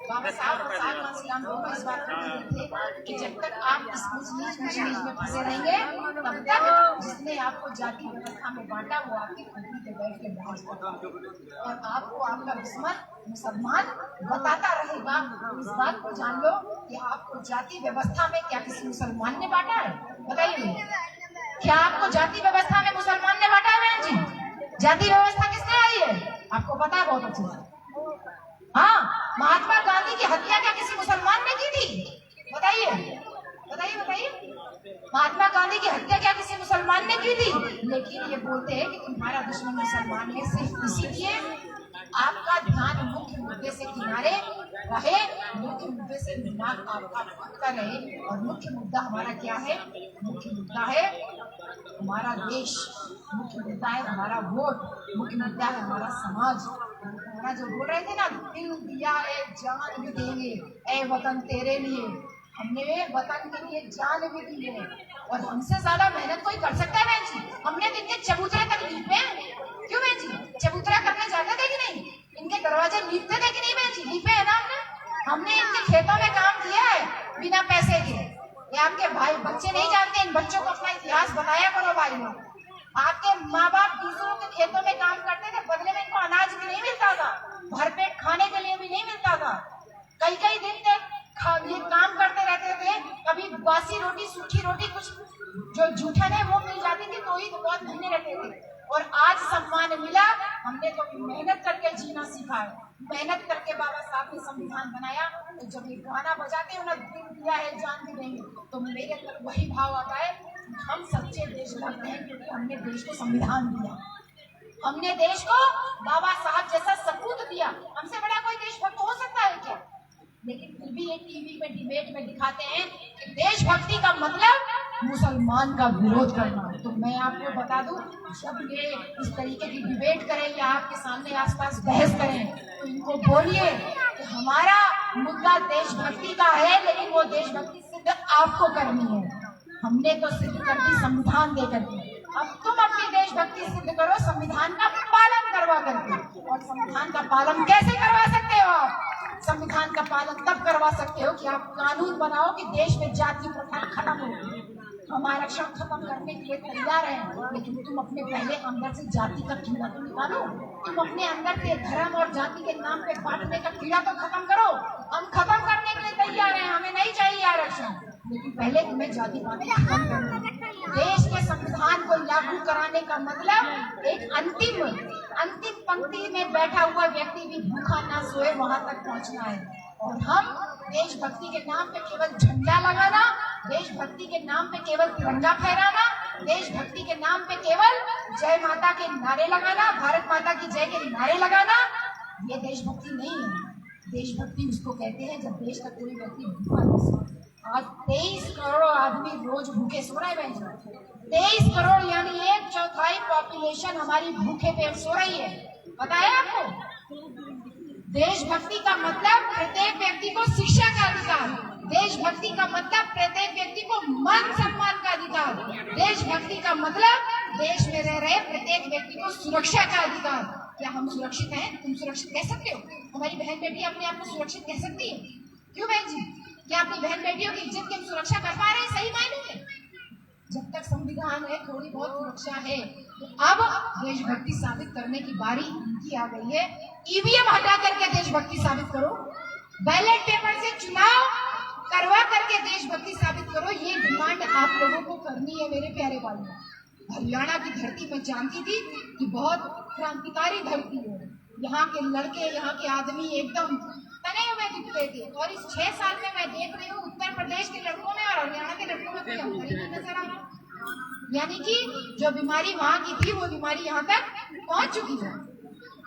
बाबा साहब और साहब कांसीराम दोनों इस बात को कहते थे कि जब तक आप इस ऊंच नीच में फंसे रहेंगे तब तक जिसने आपको जाति व्यवस्था में बांटा वो आपकी खोपड़ी पे बैठ के राज करता और आपको आपका दुश्मन मुसलमान बताता रहेगा। इस बात को जान लो कि आपको जाति व्यवस्था में क्या किसी मुसलमान ने बांटा है? बताइए, क्या आपको जाति व्यवस्था में मुसलमान ने बांटा है बहन जी? जाति व्यवस्था किसने आई है? आपको पता है बहुत अच्छे से। हाँ, महात्मा गांधी की हत्या क्या किसी मुसलमान ने की थी? बताइए बताइए बताइए, महात्मा गांधी की हत्या क्या किसी मुसलमान ने की थी? लेकिन ये बोलते हैं कि तुम्हारा दुश्मन मुसलमान है, सिर्फ इसीलिए आपका ध्यान मुख्य मुद्दे से किनारे रहे, मुख्य मुद्दे से दिमाग आपका भटका रहे। और मुख्य मुद्दा हमारा क्या है? मुख्य मुद्दा है हमारा देश, मुख्य मुद्दा है हमारा वोट, मुख्य मुद्दा है हमारा समाज। हमारा जो बोल रहे थे ना, दिल दिया है जान भी देंगे ए वतन तेरे लिए, हमने वतन के लिए जान भी दी है। और हमसे ज्यादा मेहनत कोई कर सकता है बहन जी? हमने दिन के चबूतरे तक लीपे, क्यों बहन जी? चबूतरा करने जाते थे कि नहीं? इनके दरवाजे लीपते थे कि नहीं बहन जी? लीपे है ना हमने इनके खेतों में काम किया है बिना पैसे के। ये आपके भाई बच्चे नहीं जानते, इन बच्चों को अपना इतिहास बताया करो भाई लोग। आपके माँ बाप दूसरों के खेतों में काम करते थे, बदले में इनको अनाज भी नहीं मिलता था, भरपेट खाने के लिए भी नहीं मिलता था। कई कई दिन तक ये काम करते रहते थे, कभी बासी रोटी सूखी रोटी कुछ जो जूठन है वो मिल जाती थी तो ही तो बहुत महीने रहते थे। और आज सम्मान मिला, हमने तो मेहनत करके जीना सीखा है, मेहनत करके बाबा साहब ने संविधान बनाया। तो जब ये गाना बजाते हो ना, दिल दिया है जान भी देंगे, तो मेरे अंदर वही भाव आता है, हम सच्चे देशभक्त हैं क्योंकि हमने देश को संविधान दिया, हमने देश को बाबा साहब जैसा सपूत दिया। हमसे बड़ा कोई देशभक्त हो सकता है क्या? लेकिन फिर भी एक टीवी में डिबेट में दिखाते हैं कि देशभक्ति का मतलब मुसलमान का विरोध करना। तो मैं आपको बता दूं, जब ये इस तरीके की डिबेट करें या आपके सामने आसपास बहस करें तो इनको बोलिए कि हमारा मुद्दा देशभक्ति का है, लेकिन वो देशभक्ति सिद्ध आपको करनी है, हमने तो सिद्ध कर दी संविधान दे करके। अब तुम अपनी देशभक्ति सिद्ध करो संविधान का पालन करवा करके। और संविधान का पालन कैसे करवा सकते हो आप? संविधान का पालन तब करवा सकते हो कि आप कानून बनाओ कि देश में जाति प्रथा खत्म हो। हम आरक्षण खत्म करने के लिए तैयार हैं, लेकिन तुम अपने पहले अंदर से जाति का कीड़ा तो निकालो। तुम अपने अंदर से धर्म और जाति के नाम पे बांटने का कीड़ा तो खत्म करो। हम खत्म करने के लिए तैयार हैं, हमें नहीं चाहिए आरक्षण, लेकिन पहले तुम्हें जाति पाति खत्म करना है। देश के संविधान को लागू कराने का मतलब एक अंतिम पंक्ति में बैठा हुआ व्यक्ति भी भूखा ना सोए वहां तक पहुंचना है। और हम देशभक्ति के नाम पे केवल झंडा लगाना, देशभक्ति के नाम पे केवल तिरंगा फहराना, देशभक्ति के नाम पे केवल जय माता के नारे लगाना, भारत माता की जय के नारे लगाना, ये देशभक्ति नहीं है। देशभक्ति उसको कहते हैं जब देश का कोई व्यक्ति भूखा ना सोए। आज 23 करोड़ आदमी रोज भूखे सो रहे हैं बहन। 23 करोड़ यानी 1/4 पॉपुलेशन हमारी भूखे पेट सो रही है। पता है आपको? देशभक्ति का मतलब प्रत्येक व्यक्ति को शिक्षा का अधिकार, देशभक्ति का मतलब प्रत्येक व्यक्ति को मान सम्मान का अधिकार, देशभक्ति का मतलब देश में रह रहे प्रत्येक व्यक्ति को सुरक्षा का अधिकार। क्या हम सुरक्षित हैं? तुम सुरक्षित कह सकते हो? हमारी बहन बेटी अपने आप को सुरक्षित कह सकती है? क्यों बहन जी? क्या अपनी बहन बेटियों की इज्जत की हम सुरक्षा कर पा रहे हैं सही मायने में? जब तक संविधान है, थोड़ी बहुत सुरक्षा है, तो अब देशभक्ति साबित करने की बारी इनकी आ गई है। ईवीएम हटा करके देशभक्ति साबित करो, बैलेट पेपर से चुनाव करवा करके देशभक्ति साबित करो। ये डिमांड आप लोगों को करनी है मेरे प्यारे भाइयों। हरियाणा की धरती में जानती थी कि बहुत क्रांतिकारी धरती है, यहाँ के लड़के, यहाँ के आदमी एकदम तने हुए दिखते थे। और इस 6 साल में मैं देख रही हूँ उत्तर प्रदेश के लड़कों में और हरियाणा के लड़कों में कोई अंतर ही नहीं नजर आ रहा। यानी कि जो बीमारी वहां की थी वो बीमारी यहाँ तक पहुंच चुकी है।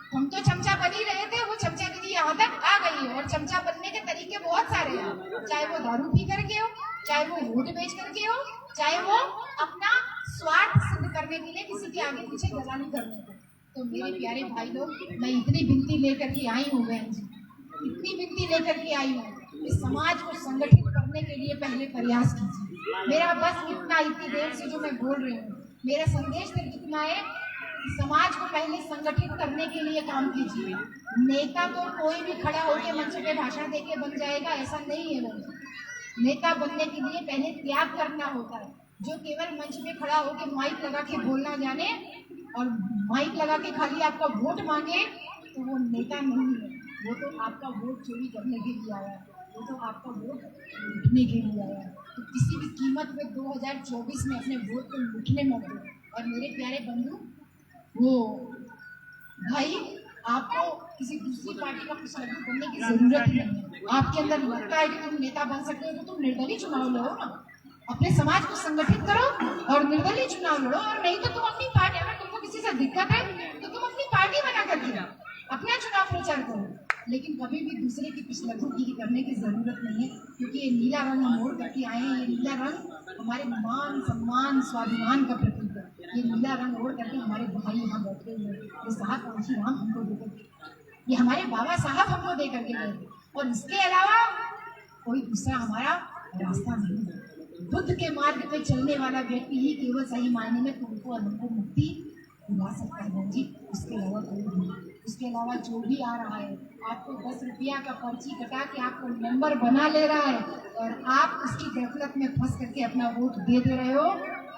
हम तो चमचा बन ही रहे थे, वो चमचा दीदी यहाँ तक आ गई है। और चमचा बनने के तरीके बहुत सारे हैं, चाहे वो दारू पी करके हो, चाहे वो वोट बेच करके हो, चाहे वो अपना स्वार्थ सिद्ध करने के लिए किसी के आगे पीछे गजानी करने को। तो मेरे प्यारे भाई लोग, मैं इतनी विनती लेकर के आई हूँ बहन जी, इतनी विनती लेकर के आई हूँ कि समाज को संगठित करने करने के लिए पहले प्रयास कीजिए। मेरा बस इतनी देर से जो मैं बोल रही हूँ, मेरा संदेश सिर्फ इतना है कि समाज को पहले संगठित करने के लिए काम कीजिए। नेता तो कोई भी खड़ा होकर मंच पे भाषण देके बन जाएगा, ऐसा नहीं है। वो नेता बनने के लिए पहले त्याग करना होता है। जो केवल मंच पे खड़ा होकर माइक लगा के बोलना जाने और माइक लगा के खाली आपका वोट मांगे, तो वो नेता नहीं है। वो तो आपका वोट चोरी करने के लिए आया है, वो तो आपका वोट लूटने के लिए आया है। तो किसी भी कीमत पे 2024 में अपने वोट को लूटने मत दो। और मेरे प्यारे बंधु, वो भाई, आपको किसी दूसरी पार्टी का पुष्पलड्डू बनने की जरूरत नहीं है। आपके अंदर लगता है कि तुम नेता बन सकते हो, तो तुम निर्दलीय चुनाव लड़ो ना। अपने समाज को संगठित करो और निर्दलीय चुनाव लड़ो। और नहीं तो तुम अपनी पार्टी, अगर तुमको किसी से दिक्कत है तो तुम अपनी पार्टी बना करके अपना चुनाव प्रचार करो, लेकिन कभी भी दूसरे की पिछलग्गी करने की जरूरत नहीं है। क्योंकि ये नीला रंग हम ओढ़ करके आए हैं। ये नीला रंग हमारे मान सम्मान स्वाभिमान का प्रतीक है। ये नीला रंग ओढ़ करके हमारे भाई यहाँ बैठे हुए, ये साहब कांची राम हमको देकर, ये हमारे बाबा साहब हमको दे करके गए। और इसके अलावा कोई दूसरा हमारा रास्ता नहीं है। बुद्ध के मार्ग पे चलने वाला व्यक्ति ही केवल सही मायने में तुमको और हमको मुक्ति दिला सकता है बहन जी, उसके अलावा कोई नहीं। उसके अलावा जो भी आ रहा है, आपको 10 रुपया का पर्ची कटा के आपको नंबर बना ले रहा है और आप उसकी गफलत में फंस करके अपना वोट दे रहे हो,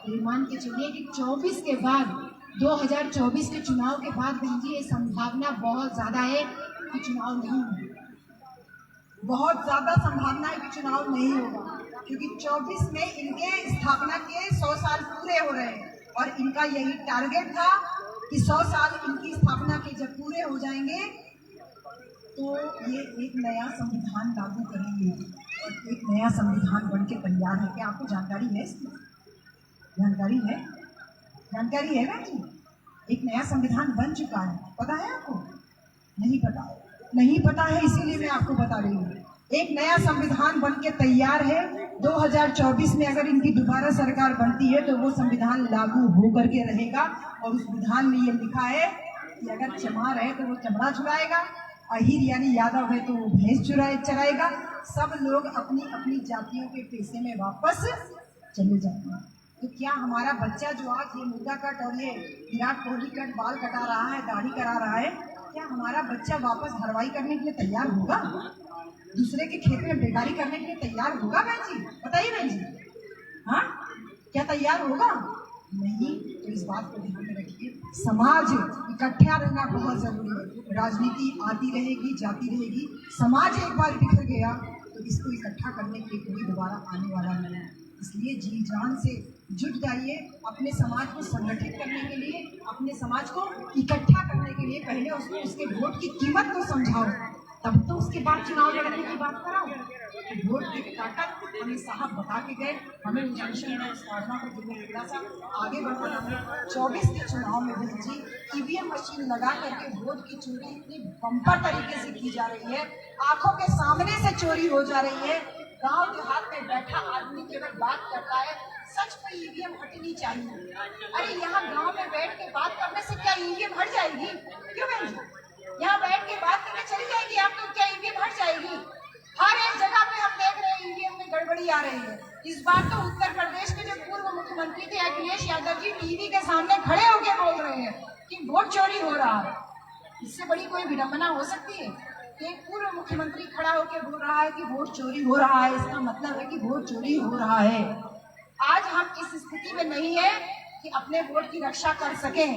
ये मान के चलिए कि 24 के बाद, 2024 के चुनाव के बाद बहन जी, ये संभावना बहुत ज्यादा है कि चुनाव नहीं होगा। बहुत ज्यादा संभावना है कि चुनाव नहीं होगा, क्योंकि 24 में इनके स्थापना के 100 साल पूरे हो रहे हैं और इनका यही टारगेट था कि 100 साल इनकी स्थापना के जब पूरे हो जाएंगे तो ये एक नया संविधान लागू करेंगे और एक नया संविधान बन के तैयार है। क्या आपको जानकारी है इसकी? जानकारी है? जानकारी है ना जी? एक नया संविधान बन चुका है, पता है आपको? नहीं पता? नहीं पता है, इसीलिए मैं आपको बता रही हूँ। एक नया संविधान बन के तैयार है। 2024 में अगर इनकी दोबारा सरकार बनती है तो वो संविधान लागू हो करके रहेगा और उस विधान में ये लिखा है कि अगर चमार है तो वो चमड़ा चुराएगा, अहीर यानी यादव है तो वो भैंस चराएगा। सब लोग अपनी अपनी जातियों के पेशे में वापस चले जाएंगे। तो क्या हमारा बच्चा जो आज ये मुर्गा कट और ये विराट कोहली कट बाल कटा रहा है, दाढ़ी करा रहा है, क्या हमारा बच्चा वापस भरवाई करने के लिए तैयार होगा? दूसरे के खेत में बेकारी करने के लिए तैयार होगा बहन जी? बताइए बहन जी, हाँ क्या तैयार होगा? नहीं। तो इस बात को ध्यान में रखिए, समाज इकट्ठा रहना बहुत जरूरी है। राजनीति आती रहेगी जाती रहेगी, समाज एक बार बिखर गया तो इसको इकट्ठा करने के लिए कोई दोबारा आने वाला नहीं है। इसलिए जी जान से जुट जाइए अपने समाज को संगठित करने के लिए, अपने समाज को इकट्ठा करने के लिए। पहले उसको उसके वोट की कीमत को समझाओ, तब तो उसके बाद चुनाव लड़ने की बात कराओ। वोट की ताकत हमें साहब बता के गए, हमें जंक्शन में उस साधना को थोड़ा सा आगे बढ़ाना है। 24 के चुनाव में बहन जी ईवीएम मशीन लगा करके वोट की चोरी इतनी बम्पर तरीके से की जा रही है, आंखों के सामने से चोरी हो जा रही है। गांव देहात में बैठा आदमी केवल बात करता है, सच में ईवीएम हटनी चाहिए। अरे यहाँ गांव में बैठ के बात करने से क्या ईवीएम हट जाएगी? क्यों बहन जी? यहाँ बैठ के बात करके चली जाएगी आप, तो क्या ईवीएम हट जाएगी? हर एक जगह पे हम देख रहे हैं ईवीएम में गड़बड़ी आ रही है। इस बार तो उत्तर प्रदेश के जो पूर्व मुख्यमंत्री थे अखिलेश यादव जी टीवी के सामने खड़े होकर बोल रहे हैं कि वोट चोरी हो रहा है। इससे बड़ी कोई विडंबना हो सकती है? एक पूर्व मुख्यमंत्री खड़ा होकर बोल रहा है कि वोट चोरी हो रहा है, इसका मतलब है कि वोट चोरी हो रहा है। आज हम इस स्थिति में नहीं है कि अपने वोट की रक्षा कर सकें।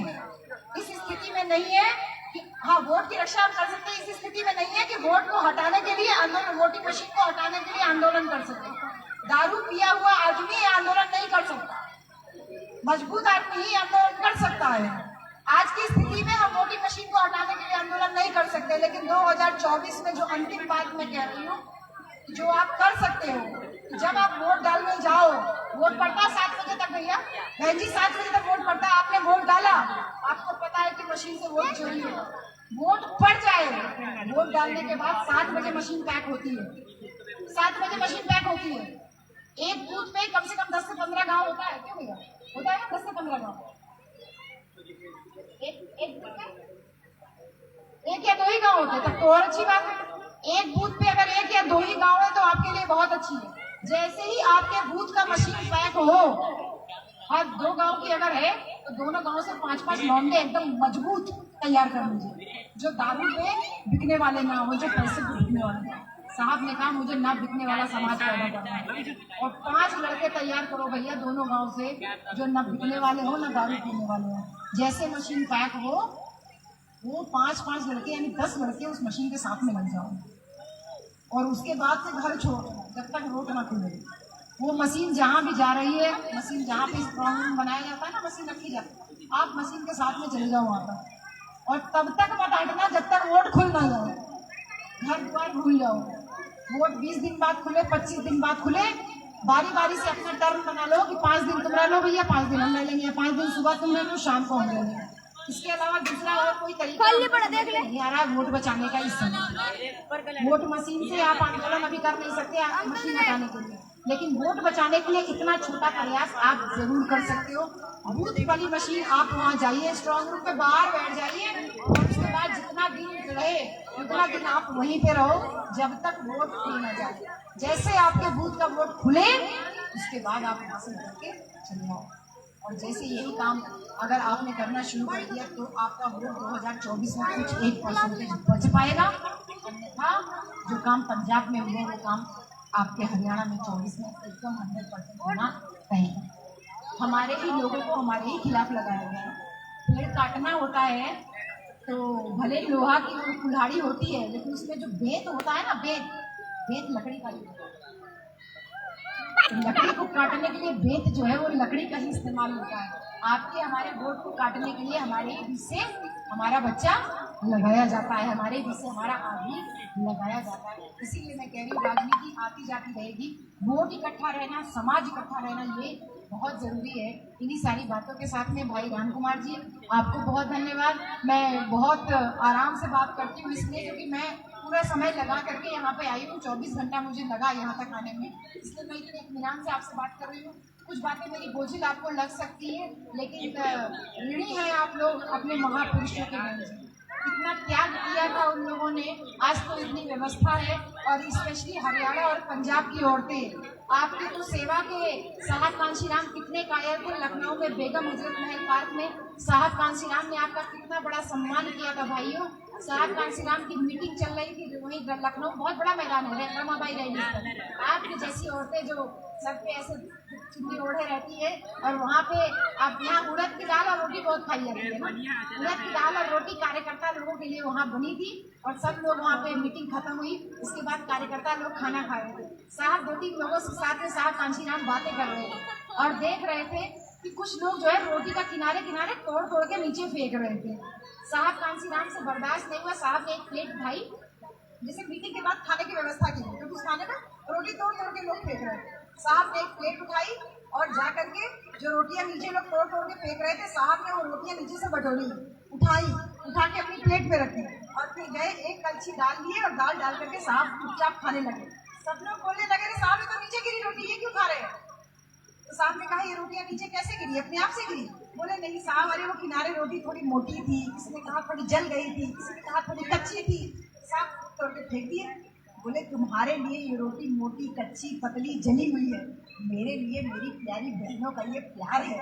इस स्थिति में नहीं है कि हाँ वोट की रक्षा कर सकते हैं। इस स्थिति में नहीं है कि वोट को हटाने के लिए आंदोलन, वोटिंग मशीन को हटाने के लिए आंदोलन कर सकते। दारू पिया हुआ आदमी आंदोलन नहीं कर सकता, मजबूत आदमी ही आंदोलन कर सकता है। आज की स्थिति में हम वोटिंग मशीन को हटाने के लिए आंदोलन नहीं कर सकते, लेकिन 2024 में जो अंतिम बात मैं कह रही हूँ, जो आप कर सकते हो, जब आप वोट डालने जाओ, वोट पड़ता 7 बजे तक भैया, बहन जी 7 बजे तक वोट पड़ता है। आपने वोट डाला, आपको पता है कि मशीन से वोट चोरी है, वोट पड़ जाए, वोट डालने के बाद 7 बजे मशीन पैक होती है। 7 बजे मशीन पैक होती है। एक बूथ पे कम से कम 10 से 15 गाँव होता है, क्यों भैया? होता है ना 10 से 15 गाँव। एक बूथ पे 1 या 2 ही गाँव होते हैं, तब तो और अच्छी बात है। एक बूथ पे अगर 1 या 2 ही गाँव है तो आपके लिए बहुत अच्छी है। जैसे ही आपके बूथ का मशीन पैक हो और 2 गांव की अगर है तो दोनों गांव से 5-5 लौंडे एकदम मजबूत तैयार कर लीजिए, जो दारू पे बिकने वाले ना हो, जो पैसे पे बिकने वाले। साहब ने कहा मुझे ना बिकने वाला समाज पैदा करना है और 5 लड़के तैयार करो भैया दोनों गांव से, जो ना बिकने वाले हो ना दारू पीने वाले हो। जैसे मशीन पैक हो वो 5-5 लड़के यानी 10 लड़के उस मशीन के साथ में लग जाओ और उसके बाद से घर छोड़ो जब तक रोड ना खुले। वो मशीन जहाँ भी जा रही है, मशीन जहाँ पे स्ट्रॉन्ग रूम बनाया जाता है ना, मशीन रखी जाती है, आप मशीन के साथ में चले जाओ वहाँ पर और तब तक मत हटना जब तक वोट खुल ना जाए। घर द्वार भूल जाओ, वोट 20 दिन बाद खुले, 25 दिन बाद खुले, बारी बारी से अपना टर्म बना लो कि 5 दिन तुम रह लो भैया, 5 दिन हम रह लेंगे, 5 दिन सुबह तुम रह लो, शाम को हम रह लेंगे। इसके अलावा दूसरा और कोई तरीका नहीं आ रहा वोट बचाने का इस समय। वोट मशीन से आप आंदोलन अभी कर नहीं सकते मशीन हटाने के लिए, लेकिन वोट बचाने के लिए इतना छोटा प्रयास आप जरूर कर सकते हो। बूथ वाली मशीन आप वहाँ जाइए, स्ट्रॉन्ग रूम पे बाहर बैठ जाइए और उसके बाद जितना दिन रहे उतना दिन आप वहीं पे रहो जब तक वोट खुल न जाए। जैसे आपके बूथ का वोट खुले उसके बाद आप वहाँ से बैठ के चले जाओ और जैसे यही काम अगर आपने करना शुरू कर दिया तो आपका वोट 2024 में कुछ 1% बच पाएगा, अन्यथा जो काम पंजाब में हुए वो काम आपके हरियाणा में 24 में एकदम 100% होना तय। हमारे ही लोगों को हमारे ही खिलाफ लगाया गया है। पेड़ काटना होता है तो भले लोहा की कुल्हाड़ी होती है लेकिन उसमें जो बेत होता है ना, बेत लकड़ी का ही होता है। लकड़ी को काटने के लिए बेत जो है वो लकड़ी का ही इस्तेमाल होता है। आपके हमारे वोट को काटने के लिए हमारे ही बीच से हमारा बच्चा लगाया जाता है, हमारे बीच से हमारा आदमी लगाया जाता है। इसीलिए मैं कह रही हूँ राजनीति आती जाती रहेगी, वोट इकट्ठा रहना, समाज इकट्ठा रहना ये बहुत जरूरी है। इन्हीं सारी बातों के साथ में भाई राम कुमार जी आपको बहुत धन्यवाद। मैं बहुत आराम से बात करती हूँ इसलिए क्योंकि मैं पूरा समय लगा करके यहाँ पे आई हूँ, 24 घंटा मुझे लगा यहाँ तक आने में, इसलिए मैं इतने इत्मीनान से आपसे बात कर रही हूँ। कुछ बातें मेरी बोझिल आपको लग सकती है लेकिन ऋणी हैं आप लोग अपने महापुरुषों के ऋण से। इतना त्याग किया था उन लोगों ने, आज तो इतनी व्यवस्था है और स्पेशली हरियाणा और पंजाब की औरतें आपकी तो सेवा के साहब कांशीराम कितने कायर थे। लखनऊ में बेगम हजरत महल पार्क में साहब कांशीराम ने आपका कितना बड़ा सम्मान किया था भाइयों। साहब कांशीराम की मीटिंग चल रही थी वहीं लखनऊ, बहुत बड़ा मैदान है रमाबाई रैली, आपकी जैसी औरतें जो सर पे ऐसे चुन्नी ओढ़े रहती है और वहाँ पे आप यहाँ उड़द की दाल और रोटी बहुत खाई जाती है ना, उड़द की दाल और रोटी कार्यकर्ता लोगों के लिए वहाँ बनी थी और सब लोग वहाँ पे मीटिंग खत्म हुई, उसके बाद कार्यकर्ता लोग खाना खा रहे थे। साहब 2-3 लोगों के साथ में साहब कांशीराम बातें कर रहे थे और देख रहे थे कि कुछ लोग जो है रोटी का किनारे किनारे तोड़ तोड़ के नीचे फेंक रहे थे। साहब कांशीराम से बर्दाश्त नहीं हुआ, साहब ने एक प्लेट उठाई जैसे मीटिंग के बाद खाने की व्यवस्था की क्योंकि उस खाने में रोटी तोड़ तोड़ के लोग फेंक रहे थे। साहब ने एक प्लेट उठाई और जा करके जो रोटियां नीचे लोग तोड़ तोड़ के फेंक रहे थे, साहब ने वो रोटियां नीचे से बटोरी, उठा के अपनी प्लेट पे रखी और फिर गए एक कलछी दाल लिए और दाल डाल करके साहब चुपचाप खाने लगे। सब लोग बोलने लगे साहब ये तो नीचे गिरी रोटी, ये क्यों खा रहे हैं? तो साहब ने कहा ये रोटियां नीचे कैसे गिरी, अपने आप से गिरी? बोले नहीं साहब, अरे वो किनारे रोटी थोड़ी मोटी थी, किसी ने कहा थोड़ी जल गई थी, किसी ने कहा थोड़ी कच्ची थी, साहब तोड़ के फेंक दिए। बोले तुम्हारे लिए ये रोटी मोटी कच्ची पतली जली हुई है, मेरे लिए मेरी प्यारी बहनों का ये प्यार है।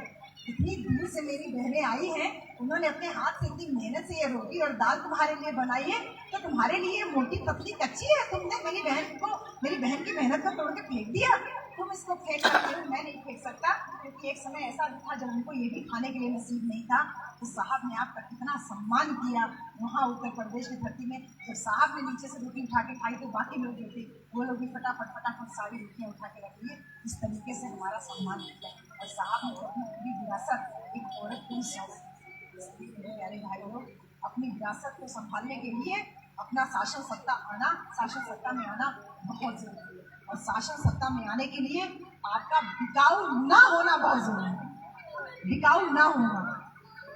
इतनी दूर से मेरी बहनें आई हैं, उन्होंने अपने हाथ से इतनी मेहनत से ये रोटी और दाल तुम्हारे लिए बनाई है, तो तुम्हारे लिए मोटी पतली कच्ची है, तुमने मेरी बहन की मेहनत को तोड़ के फेंक दिया। तुम इसको फेंक सकते हो, मैं नहीं फेंक सकता, क्योंकि एक समय ऐसा था जब उनको ये भी खाने के लिए नसीब नहीं था। तो साहब ने आपका कितना सम्मान किया वहाँ उत्तर प्रदेश की धरती में। जब साहब ने नीचे से रोटी उठा के खाई तो बाकी लोग जो थे वो लोग भी फटाफट सारी रोटियाँ उठा के रख लिए। इस तरीके से हमारा सम्मान किया और साहब ने अपनी पूरी विरासत एक औरत की मेरे प्यारे भाई लोग, अपनी विरासत को संभालने के लिए अपना शासन सत्ता में आना बहुत जरूरी है और शासन सत्ता में आने के लिए आपका बिकाऊ ना होना बहुत जरूरी है। बिकाऊ ना होना,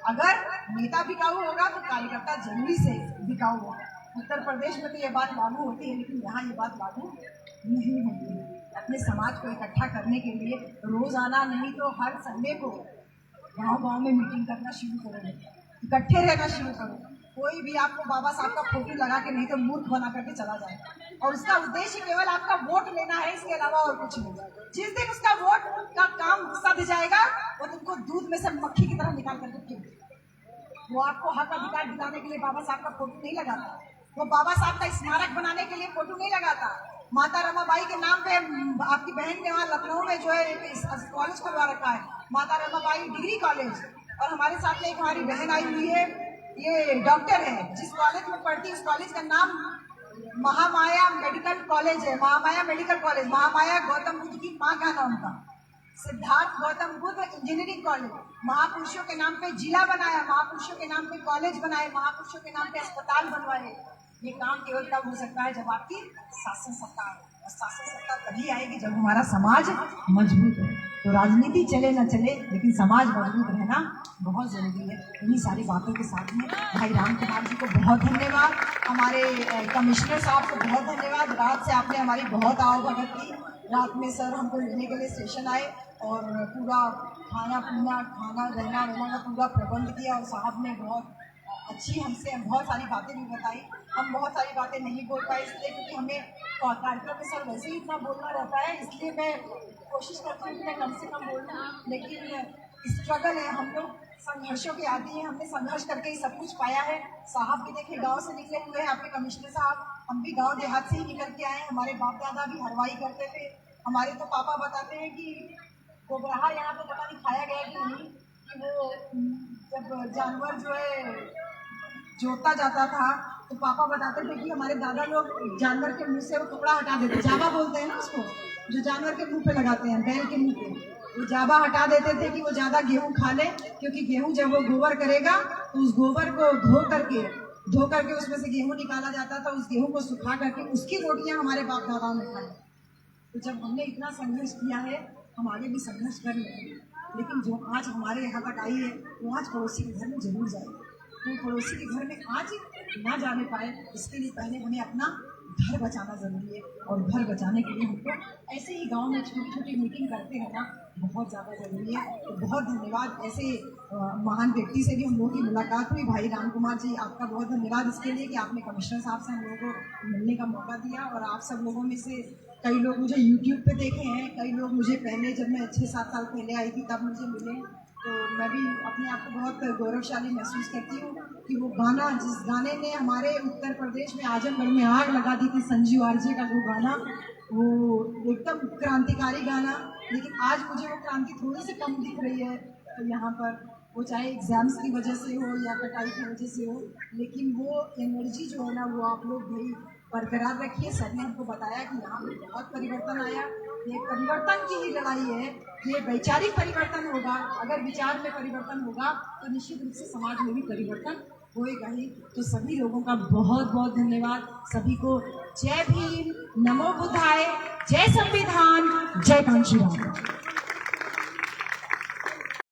अगर नेता बिकाऊ होगा तो कार्यकर्ता जरूरी से बिकाऊ होगा। उत्तर प्रदेश में तो ये बात लागू होती है लेकिन यहाँ ये बात लागू नहीं होती है। अपने समाज को इकट्ठा करने के लिए रोजाना नहीं तो हर संडे को गांव-गांव में मीटिंग करना शुरू करो, इकट्ठे रहना शुरू करो। कोई भी आपको बाबा साहब का फोटो लगा के नहीं तो मूर्ख बना करके चला जाएगा, और उसका उद्देश्य केवल आपका वोट लेना है, इसके अलावा और कुछ नहीं। जिस दिन उसका वोट का काम सध जाएगा वो तुमको दूध में से मक्खी की तरह निकाल करके फेंक देगा। वो आपको हक अधिकार दिलाने के लिए बाबा साहब का फोटो नहीं लगाता, वो बाबा साहब का स्मारक बनाने के लिए फोटो नहीं लगाता। माता रमाबाई के नाम पे आपकी बहन ने वहाँ लखनऊ में जो है कॉलेज खुलवा रखा है, माता रमाबाई डिग्री कॉलेज। और हमारे साथ में एक हमारी बहन आई हुई है, ये डॉक्टर है, जिस कॉलेज में पढ़ती है उस कॉलेज का नाम महामाया मेडिकल कॉलेज है, महामाया मेडिकल कॉलेज। महामाया गौतम बुद्ध की माँ का नाम था। सिद्धार्थ गौतम बुद्ध इंजीनियरिंग कॉलेज, महापुरुषों के नाम पे जिला बनाया, महापुरुषों के नाम पे कॉलेज बनाए, महापुरुषों के नाम पे अस्पताल बनवाए। ये काम केवल तब हो सकता है जब आपकी शासन सत्ता है, और शासन सत्ता तभी आएगी जब हमारा समाज मजबूत है। तो राजनीति चले न चले, लेकिन समाज मजबूत रहना बहुत जरूरी है। इन्हीं सारी बातों के साथ में भाई राम कुमार जी को बहुत धन्यवाद, हमारे कमिश्नर साहब को बहुत धन्यवाद। रात से आपने हमारी बहुत आवभगत की। रात में सर हमको लेने के लिए स्टेशन आए और पूरा खाना पीना, खाना रहना वहना का पूरा प्रबंध किया, और साहब ने बहुत अच्छी हमसे बहुत सारी बातें भी बताई। हम बहुत सारी बातें नहीं बोल पाए इसलिए क्योंकि हमें कार्यक्रम में सर वैसे ही इतना बोलना रहता है, इसलिए मैं कोशिश करती हूँ कि मैं कम से कम बोलूँ। लेकिन स्ट्रगल है, हम लोग संघर्षों के आदी हैं, हमने संघर्ष करके ही सब कुछ पाया है। साहब भी देखिए गांव से निकले हुए हैं, आपके कमिश्नर साहब, हम भी गांव देहात से ही निकल के आए हैं। हमारे बाप दादा भी हरवाई करते थे। हमारे तो पापा बताते हैं कि गोबराहा यहाँ पे पता नहीं खाया गया कि नहीं, कि वो जब जानवर जो है जोता जाता था तो पापा बताते थे कि हमारे दादा लोग जानवर के मुंह से वो कपड़ा हटा देते, जावा बोलते हैं ना उसको, जो जानवर के मुंह पे लगाते हैं, बैल के मुंह पे, वो जावा हटा देते थे कि वो ज़्यादा गेहूं खा ले, क्योंकि गेहूं जब वो गोबर करेगा तो उस गोबर को धो करके उसमें से गेहूं निकाला जाता था। उस गेहूं को सुखा करके उसकी रोटियां हमारे बाप दादाओं ने खाई। तो जब हमने इतना संघर्ष किया है, हम आगे भी संघर्ष कर लेंगे, लेकिन जो आज हमारे यहाँ तक आई है वो आज पड़ोसी के घर में जरूर जाएगी। तो पड़ोसी के घर में आज ना जाने पाए, इसके लिए पहले हमें अपना घर बचाना जरूरी है, और घर बचाने के लिए हमको ऐसे ही गांव में छोटी छोटी मीटिंग करते रहना बहुत ज़्यादा जरूरी है। तो बहुत धन्यवाद। ऐसे महान व्यक्ति से भी हम लोगों की मुलाकात हुई। भाई राम कुमार जी, आपका बहुत धन्यवाद इसके लिए कि आपने कमिश्नर साहब से हम लोगों को मिलने का मौका दिया। और आप सब लोगों में से कई लोग मुझे यूट्यूब पे देखे हैं, कई लोग मुझे पहले जब मैं 6-7 साल पहले आई थी तब मुझे मिले। तो मैं भी अपने आप को बहुत गौरवशाली महसूस करती हूँ कि वो गाना, जिस गाने ने हमारे उत्तर प्रदेश में आजमगढ़ में आग लगा दी थी, संजीव आरजे का वो गाना, वो एकदम क्रांतिकारी गाना। लेकिन आज मुझे वो क्रांति थोड़ी सी कम दिख रही है यहाँ पर, वो चाहे एग्जाम्स की वजह से हो या कटाई की वजह से हो, लेकिन वो एनर्जी जो है ना वो आप लोग भाई बरकरार रखिए। सर ने हमको बताया कि यहाँ पर बहुत परिवर्तन आया। ये परिवर्तन की ही लड़ाई है, ये वैचारिक परिवर्तन होगा। अगर विचार में परिवर्तन होगा तो निश्चित रूप से समाज में भी परिवर्तन होएगा ही। तो सभी लोगों का बहुत बहुत धन्यवाद। सभी को जय भीम, नमो बुद्धाय, जय संविधान, जय कांशीराम।